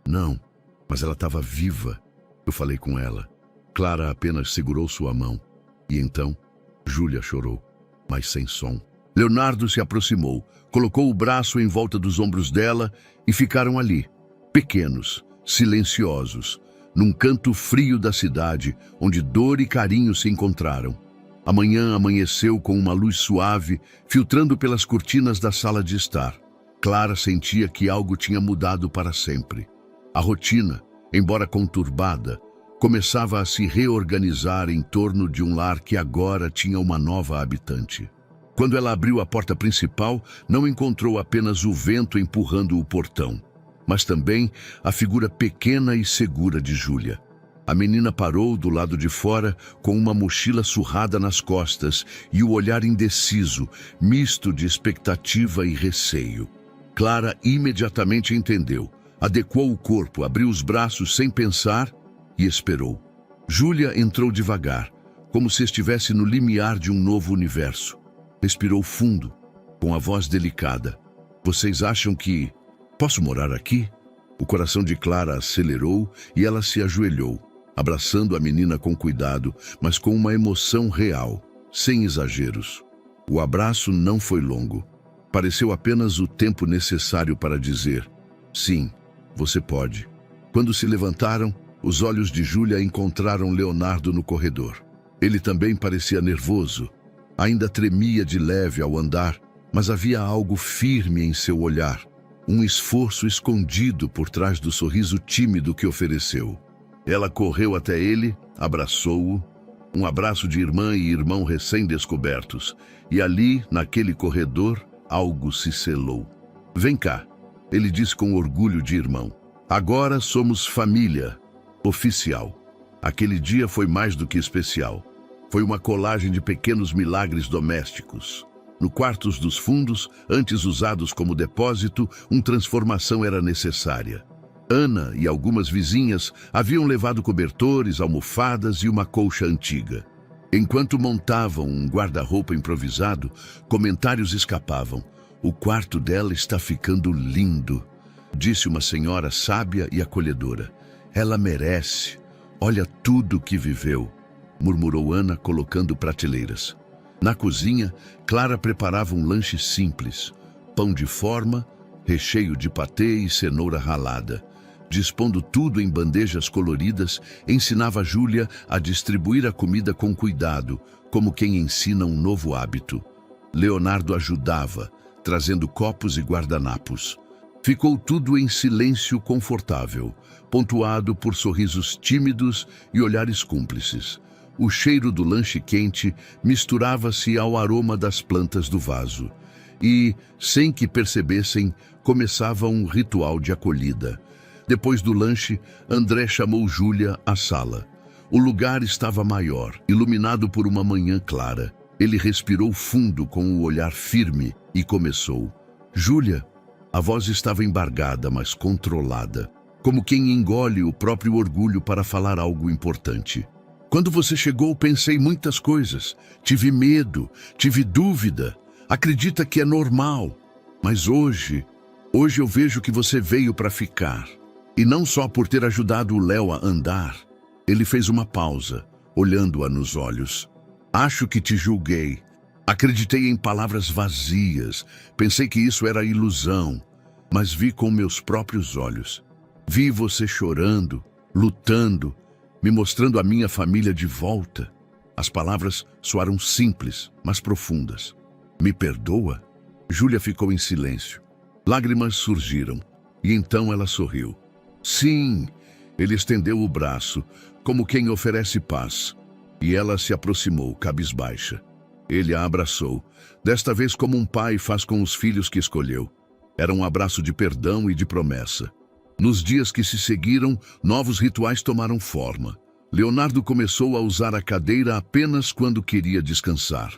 Não, mas ela estava viva. Eu falei com ela. Clara apenas segurou sua mão. E então, Júlia chorou, mas sem som. Leonardo se aproximou, colocou o braço em volta dos ombros dela e ficaram ali, pequenos, silenciosos, num canto frio da cidade, onde dor e carinho se encontraram. A manhã amanheceu com uma luz suave, filtrando pelas cortinas da sala de estar. Clara sentia que algo tinha mudado para sempre. A rotina, embora conturbada, começava a se reorganizar em torno de um lar que agora tinha uma nova habitante. Quando ela abriu a porta principal, não encontrou apenas o vento empurrando o portão, mas também a figura pequena e segura de Júlia. A menina parou do lado de fora com uma mochila surrada nas costas e o olhar indeciso, misto de expectativa e receio. Clara imediatamente entendeu. Adequou o corpo, abriu os braços sem pensar e esperou. Júlia entrou devagar, como se estivesse no limiar de um novo universo. Respirou fundo, com a voz delicada. Vocês acham que posso morar aqui? O coração de Clara acelerou e ela se ajoelhou, abraçando a menina com cuidado, mas com uma emoção real, sem exageros. O abraço não foi longo. Pareceu apenas o tempo necessário para dizer: sim, você pode. Quando se levantaram, os olhos de Júlia encontraram Leonardo no corredor. Ele também parecia nervoso. Ainda tremia de leve ao andar, mas havia algo firme em seu olhar, um esforço escondido por trás do sorriso tímido que ofereceu. Ela correu até ele, abraçou-o, um abraço de irmã e irmão recém-descobertos, e ali, naquele corredor, algo se selou. Vem cá, ele disse com orgulho de irmão. Agora somos família, oficial. Aquele dia foi mais do que especial. Foi uma colagem de pequenos milagres domésticos. No quarto dos fundos, antes usados como depósito, uma transformação era necessária. Ana e algumas vizinhas haviam levado cobertores, almofadas e uma colcha antiga. Enquanto montavam um guarda-roupa improvisado, comentários escapavam. O quarto dela está ficando lindo, disse uma senhora sábia e acolhedora. Ela merece. Olha tudo que viveu, murmurou Ana, colocando prateleiras. Na cozinha, Clara preparava um lanche simples, pão de forma, recheio de patê e cenoura ralada. Dispondo tudo em bandejas coloridas, ensinava Júlia a distribuir a comida com cuidado, como quem ensina um novo hábito. Leonardo ajudava, trazendo copos e guardanapos. Ficou tudo em silêncio confortável, pontuado por sorrisos tímidos e olhares cúmplices. O cheiro do lanche quente misturava-se ao aroma das plantas do vaso. E, sem que percebessem, começava um ritual de acolhida. Depois do lanche, André chamou Júlia à sala. O lugar estava maior, iluminado por uma manhã clara. Ele respirou fundo com o olhar firme e começou. Júlia, a voz estava embargada, mas controlada, como quem engole o próprio orgulho para falar algo importante. Quando você chegou, pensei muitas coisas. Tive medo, tive dúvida. Acredita que é normal. Mas hoje eu vejo que você veio para ficar. E não só por ter ajudado o Léo a andar. Ele fez uma pausa, olhando-a nos olhos. Acho que te julguei. Acreditei em palavras vazias. Pensei que isso era ilusão. Mas vi com meus próprios olhos. Vi você chorando, lutando, me mostrando a minha família de volta. As palavras soaram simples, mas profundas. Me perdoa? Júlia ficou em silêncio. Lágrimas surgiram, e então ela sorriu. Sim, ele estendeu o braço, como quem oferece paz. E ela se aproximou, cabisbaixa. Ele a abraçou, desta vez como um pai faz com os filhos que escolheu. Era um abraço de perdão e de promessa. Nos dias que se seguiram, novos rituais tomaram forma. Leonardo começou a usar a cadeira apenas quando queria descansar.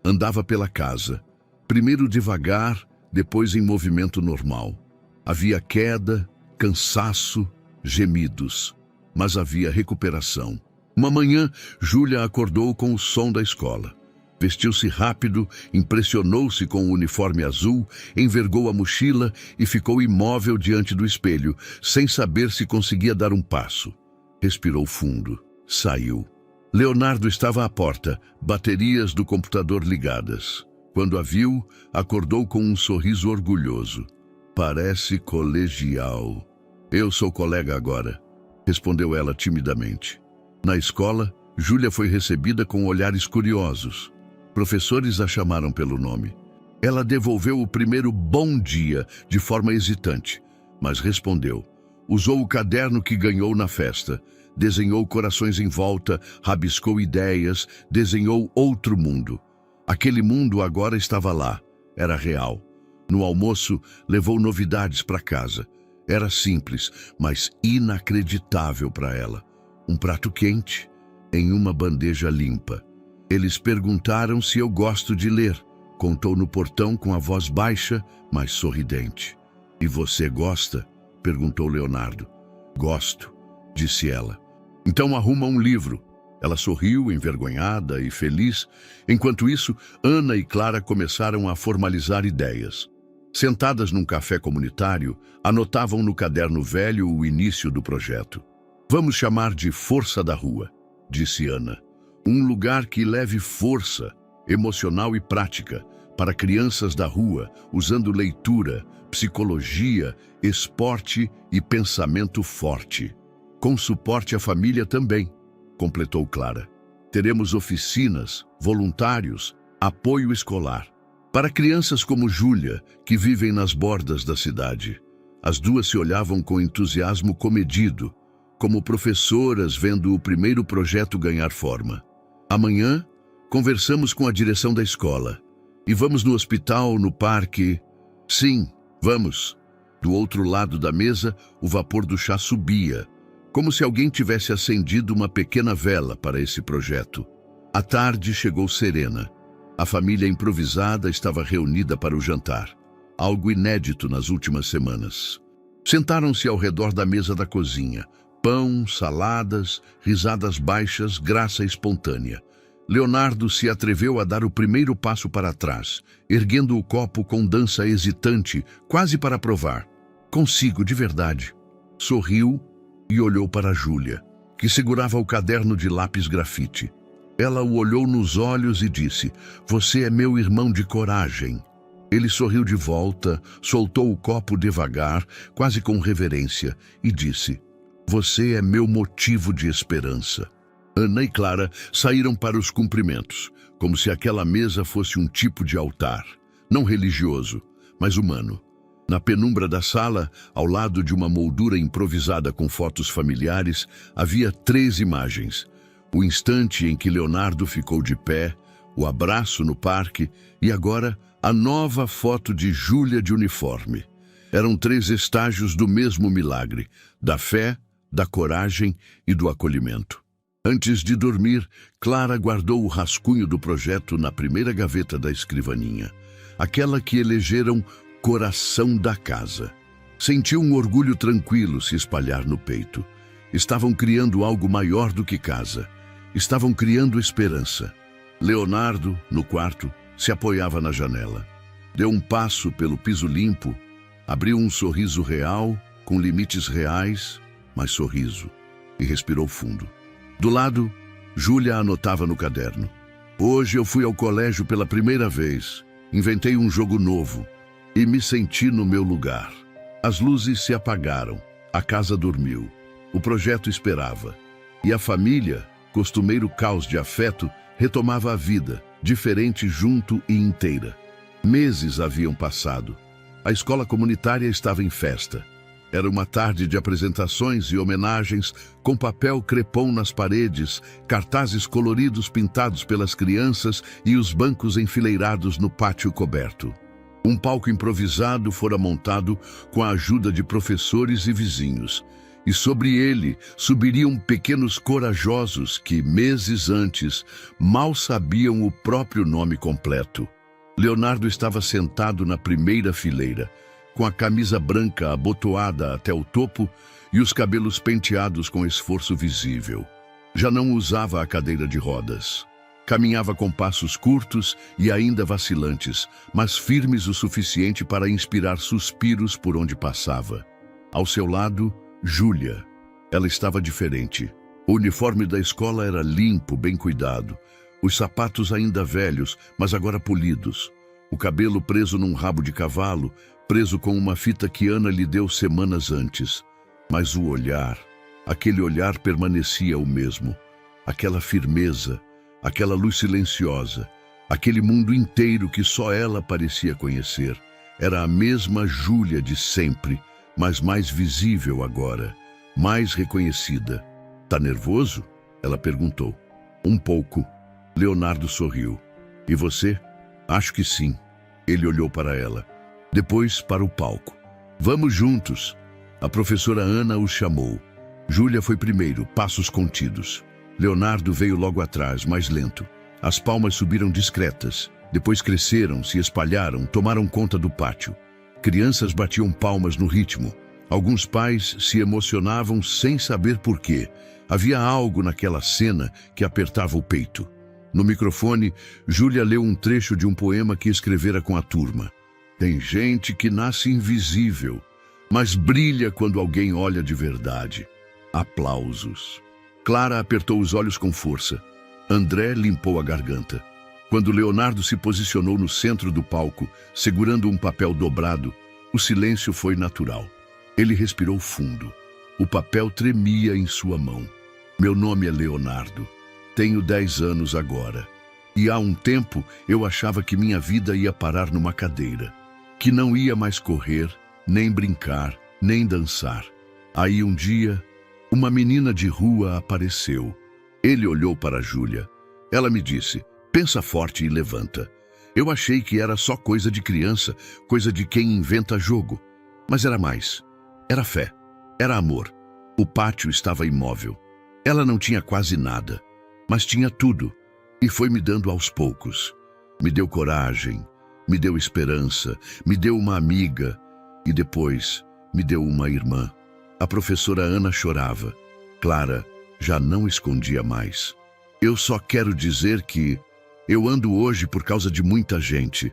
Andava pela casa, primeiro devagar, depois em movimento normal. Havia queda, cansaço, gemidos, mas havia recuperação. Uma manhã, Júlia acordou com o som da escola. Vestiu-se rápido, impressionou-se com o uniforme azul, envergou a mochila e ficou imóvel diante do espelho, sem saber se conseguia dar um passo. Respirou fundo. Saiu. Leonardo estava à porta, baterias do computador ligadas. Quando a viu, acordou com um sorriso orgulhoso. Parece colegial. Eu sou colega agora, respondeu ela timidamente. Na escola, Júlia foi recebida com olhares curiosos. Professores a chamaram pelo nome. Ela devolveu o primeiro bom dia de forma hesitante, mas respondeu. Usou o caderno que ganhou na festa. Desenhou corações em volta, rabiscou ideias, desenhou outro mundo. Aquele mundo agora estava lá, era real. No almoço, levou novidades para casa. Era simples, mas inacreditável para ela. Um prato quente, em uma bandeja limpa. Eles perguntaram se eu gosto de ler. Contou no portão com a voz baixa, mas sorridente. E você gosta? Perguntou Leonardo. Gosto, disse ela. Então arruma um livro. Ela sorriu, envergonhada e feliz. Enquanto isso, Ana e Clara começaram a formalizar ideias. Sentadas num café comunitário, anotavam no caderno velho o início do projeto. Vamos chamar de Força da Rua, disse Ana. Um lugar que leve força, emocional e prática, para crianças da rua, usando leitura, psicologia, esporte e pensamento forte. Com suporte à família também, completou Clara. Teremos oficinas, voluntários, apoio escolar. Para crianças como Júlia, que vivem nas bordas da cidade. As duas se olhavam com entusiasmo comedido, como professoras vendo o primeiro projeto ganhar forma. Amanhã, conversamos com a direção da escola. E vamos no hospital, no parque. Sim, vamos. Do outro lado da mesa, o vapor do chá subia, como se alguém tivesse acendido uma pequena vela para esse projeto. A tarde chegou serena. A família improvisada estava reunida para o jantar, algo inédito nas últimas semanas. Sentaram-se ao redor da mesa da cozinha. Pão, saladas, risadas baixas, graça espontânea. Leonardo se atreveu a dar o primeiro passo para trás, erguendo o copo com dança hesitante, quase para provar. Consigo, de verdade. Sorriu e olhou para Júlia, que segurava o caderno de lápis grafite. Ela o olhou nos olhos e disse, você é meu irmão de coragem. Ele sorriu de volta, soltou o copo devagar, quase com reverência, e disse, você é meu motivo de esperança. Ana e Clara saíram para os cumprimentos. como se aquela mesa fosse um tipo de altar, não religioso, mas humano. Na penumbra da sala, ao lado de uma moldura improvisada com fotos familiares, havia 3 imagens. O instante em que Leonardo ficou de pé, o abraço no parque e agora a nova foto de Júlia de uniforme. Eram 3 estágios do mesmo milagre, da fé, da coragem e do acolhimento. Antes de dormir, Clara guardou o rascunho do projeto na primeira gaveta da escrivaninha, aquela que elegeram coração da casa. Sentiu um orgulho tranquilo se espalhar no peito. Estavam criando algo maior do que casa. Estavam criando esperança. Leonardo, no quarto, se apoiava na janela. Deu um passo pelo piso limpo, abriu um sorriso real, com limites reais, mas sorriso, e respirou fundo. Do lado, Júlia anotava no caderno. Hoje eu fui ao colégio pela primeira vez. Inventei um jogo novo e me senti no meu lugar. As luzes se apagaram, a casa dormiu, o projeto esperava. E a família, costumeiro caos de afeto, retomava a vida, diferente junto e inteira. Meses haviam passado. A escola comunitária estava em festa. Era uma tarde de apresentações e homenagens, com papel crepom nas paredes, cartazes coloridos pintados pelas crianças e os bancos enfileirados no pátio coberto. Um palco improvisado fora montado com a ajuda de professores e vizinhos. E sobre ele subiriam pequenos corajosos que, meses antes, mal sabiam o próprio nome completo. Leonardo estava sentado na primeira fileira, com a camisa branca abotoada até o topo e os cabelos penteados com esforço visível. Já não usava a cadeira de rodas. Caminhava com passos curtos e ainda vacilantes, mas firmes o suficiente para inspirar suspiros por onde passava. Ao seu lado, Júlia. Ela estava diferente. O uniforme da escola era limpo, bem cuidado. Os sapatos ainda velhos, mas agora polidos. O cabelo preso num rabo de cavalo, preso com uma fita que Ana lhe deu semanas antes. Mas o olhar, aquele olhar permanecia o mesmo. Aquela firmeza, aquela luz silenciosa, aquele mundo inteiro que só ela parecia conhecer. Era a mesma Júlia de sempre, mas mais visível agora, mais reconhecida. "Tá nervoso?" ela perguntou. "Um pouco." Leonardo sorriu. "E você?" "Acho que sim." Ele olhou para ela. Depois para o palco. "Vamos juntos." A professora Ana o chamou. Júlia foi primeiro, passos contidos. Leonardo veio logo atrás, mais lento. As palmas subiram discretas. Depois cresceram, se espalharam, tomaram conta do pátio. Crianças batiam palmas no ritmo. Alguns pais se emocionavam sem saber por quê. Havia algo naquela cena que apertava o peito. No microfone, Júlia leu um trecho de um poema que escrevera com a turma. "Tem gente que nasce invisível, mas brilha quando alguém olha de verdade." Aplausos. Clara apertou os olhos com força. André limpou a garganta. Quando Leonardo se posicionou no centro do palco, segurando um papel dobrado, o silêncio foi natural. Ele respirou fundo. O papel tremia em sua mão. "Meu nome é Leonardo. Tenho 10 anos agora. E há um tempo eu achava que minha vida ia parar numa cadeira. Que não ia mais correr, nem brincar, nem dançar. Aí um dia, uma menina de rua apareceu. Ele olhou para Júlia. Ela me disse, pensa forte e levanta. Eu achei que era só coisa de criança, coisa de quem inventa jogo. Mas era mais. Era fé. Era amor. O pátio estava imóvel. Ela não tinha quase nada, mas tinha tudo. E foi me dando aos poucos. Me deu coragem, me deu esperança, me deu uma amiga e depois me deu uma irmã. A professora Ana chorava. Clara já não escondia mais. Eu só quero dizer que eu ando hoje por causa de muita gente,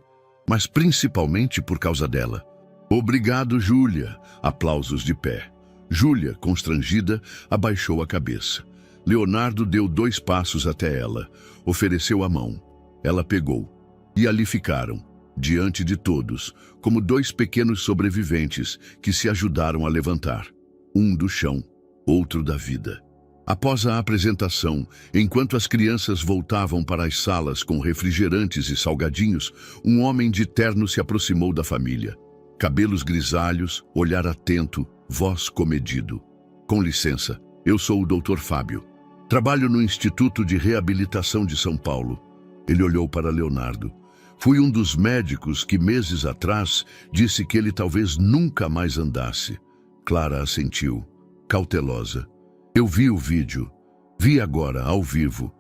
mas principalmente por causa dela. Obrigado, Júlia. Aplausos de pé. Júlia, constrangida, abaixou a cabeça. Leonardo deu 2 passos até ela, ofereceu a mão. Ela pegou. E ali ficaram, diante de todos, como 2 pequenos sobreviventes que se ajudaram a levantar. Um do chão, outro da vida. Após a apresentação, enquanto as crianças voltavam para as salas com refrigerantes e salgadinhos, um homem de terno se aproximou da família. Cabelos grisalhos, olhar atento, voz comedido. Com licença, eu sou o Dr. Fábio. Trabalho no Instituto de Reabilitação de São Paulo. Ele olhou para Leonardo. Fui um dos médicos que meses atrás disse que ele talvez nunca mais andasse. Clara assentiu, cautelosa. Eu vi o vídeo, vi agora, ao vivo,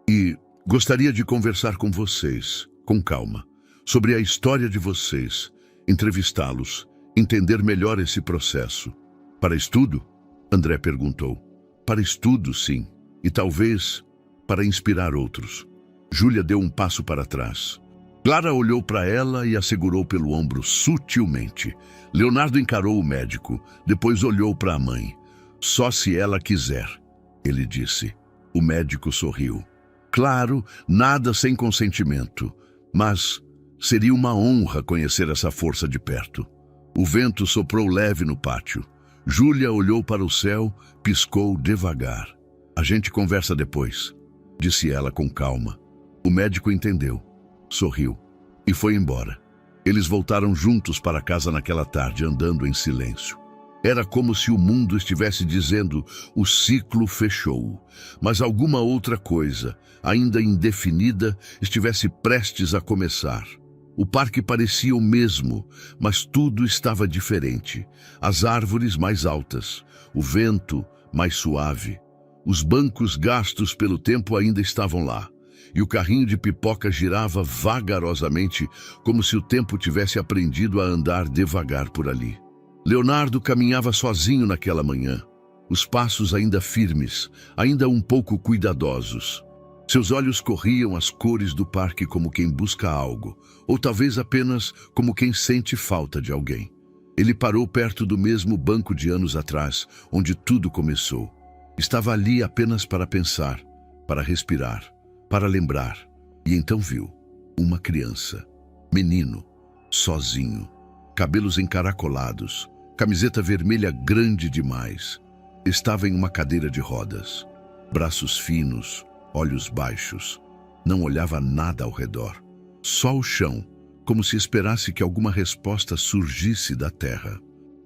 e gostaria de conversar com vocês, com calma, sobre a história de vocês, entrevistá-los, entender melhor esse processo. Para estudo? André perguntou. Para estudo, sim, e talvez para inspirar outros. Júlia deu um passo para trás. Clara olhou para ela e a segurou pelo ombro sutilmente. Leonardo encarou o médico, depois olhou para a mãe. Só se ela quiser, ele disse. O médico sorriu. Claro, nada sem consentimento, mas seria uma honra conhecer essa força de perto. O vento soprou leve no pátio. Júlia olhou para o céu, piscou devagar. A gente conversa depois, disse ela com calma. O médico entendeu, sorriu e foi embora. Eles voltaram juntos para casa naquela tarde, andando em silêncio. Era como se o mundo estivesse dizendo, o ciclo fechou, mas alguma outra coisa, ainda indefinida, estivesse prestes a começar. O parque parecia o mesmo, mas tudo estava diferente. As árvores mais altas, o vento mais suave. Os bancos gastos pelo tempo ainda estavam lá, e o carrinho de pipoca girava vagarosamente, como se o tempo tivesse aprendido a andar devagar por ali. Leonardo caminhava sozinho naquela manhã, os passos ainda firmes, ainda um pouco cuidadosos. Seus olhos corriam as cores do parque como quem busca algo, ou talvez apenas como quem sente falta de alguém. Ele parou perto do mesmo banco de anos atrás, onde tudo começou. Estava ali apenas para pensar, para respirar, para lembrar. E então viu uma criança, menino, sozinho. Cabelos encaracolados, camiseta vermelha grande demais. Estava em uma cadeira de rodas. Braços finos, olhos baixos. Não olhava nada ao redor. Só o chão, como se esperasse que alguma resposta surgisse da terra.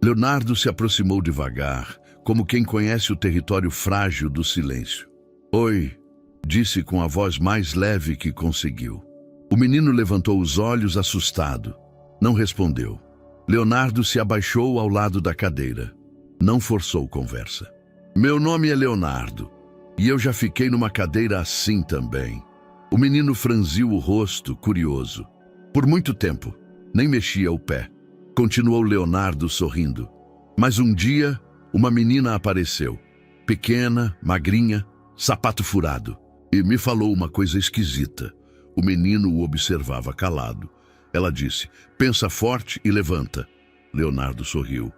Leonardo se aproximou devagar, como quem conhece o território frágil do silêncio. Oi, disse com a voz mais leve que conseguiu. O menino levantou os olhos assustado. Não respondeu. Leonardo se abaixou ao lado da cadeira. Não forçou conversa. Meu nome é Leonardo, e eu já fiquei numa cadeira assim também. O menino franziu o rosto, curioso. Por muito tempo, nem mexia o pé. Continuou Leonardo sorrindo. Mas um dia, uma menina apareceu. Pequena, magrinha, sapato furado. E me falou uma coisa esquisita. O menino o observava calado. Ela disse, pensa forte e levanta. Leonardo sorriu.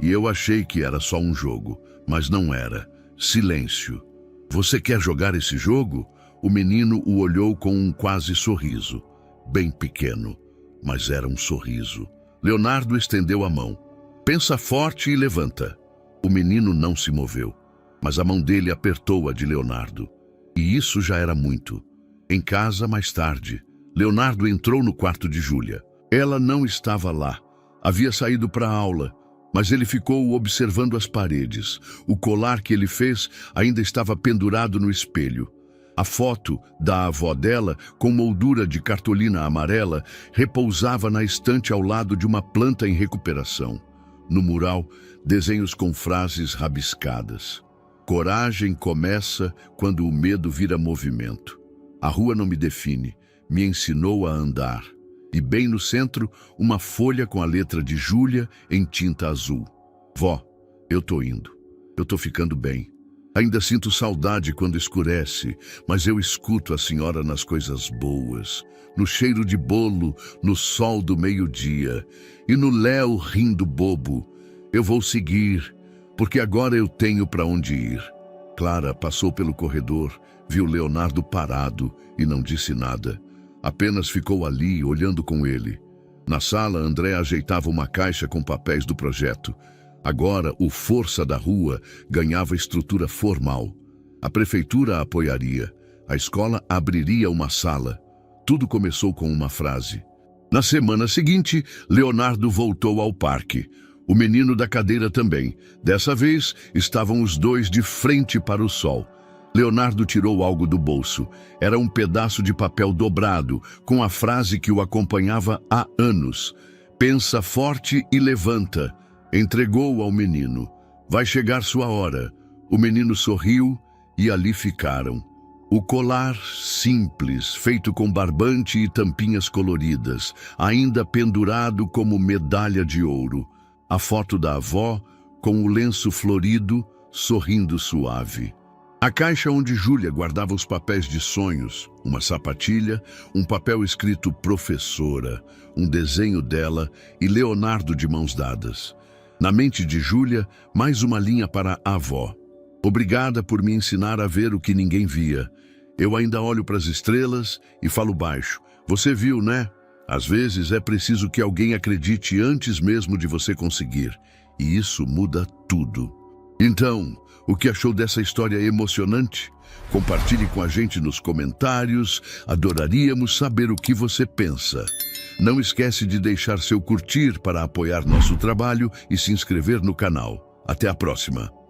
E eu achei que era só um jogo, mas não era. Silêncio. Você quer jogar esse jogo? O menino o olhou com um quase sorriso. Bem pequeno, mas era um sorriso. Leonardo estendeu a mão. Pensa forte e levanta. O menino não se moveu, mas a mão dele apertou a de Leonardo. E isso já era muito. Em casa, mais tarde, Leonardo entrou no quarto de Júlia. Ela não estava lá. Havia saído para a aula, mas ele ficou observando as paredes. O colar que ele fez ainda estava pendurado no espelho. A foto da avó dela, com moldura de cartolina amarela, repousava na estante ao lado de uma planta em recuperação. No mural, desenhos com frases rabiscadas. Coragem começa quando o medo vira movimento. A rua não me define, me ensinou a andar. E bem no centro, uma folha com a letra de Júlia em tinta azul. Vó, eu tô indo. Eu tô ficando bem. Ainda sinto saudade quando escurece, mas eu escuto a senhora nas coisas boas, no cheiro de bolo, no sol do meio-dia e no Léo rindo bobo. Eu vou seguir, porque agora eu tenho para onde ir. Clara passou pelo corredor, viu Leonardo parado e não disse nada. Apenas ficou ali, olhando com ele. Na sala, André ajeitava uma caixa com papéis do projeto. Agora, o Força da Rua ganhava estrutura formal. A prefeitura a apoiaria. A escola abriria uma sala. Tudo começou com uma frase. Na semana seguinte, Leonardo voltou ao parque. O menino da cadeira também. Dessa vez, estavam os dois de frente para o sol. Leonardo tirou algo do bolso. Era um pedaço de papel dobrado, com a frase que o acompanhava há anos. Pensa forte e levanta. Entregou ao menino. Vai chegar sua hora. O menino sorriu e ali ficaram. O colar simples, feito com barbante e tampinhas coloridas, ainda pendurado como medalha de ouro. A foto da avó, com o lenço florido, sorrindo suave. A caixa onde Júlia guardava os papéis de sonhos, uma sapatilha, um papel escrito professora, um desenho dela e Leonardo de mãos dadas. Na mente de Júlia, mais uma linha para a avó. Obrigada por me ensinar a ver o que ninguém via. Eu ainda olho para as estrelas e falo baixo. Você viu, né? Às vezes é preciso que alguém acredite antes mesmo de você conseguir. E isso muda tudo. Então, o que achou dessa história emocionante? Compartilhe com a gente nos comentários. Adoraríamos saber o que você pensa. Não esquece de deixar seu curtir para apoiar nosso trabalho e se inscrever no canal. Até a próxima!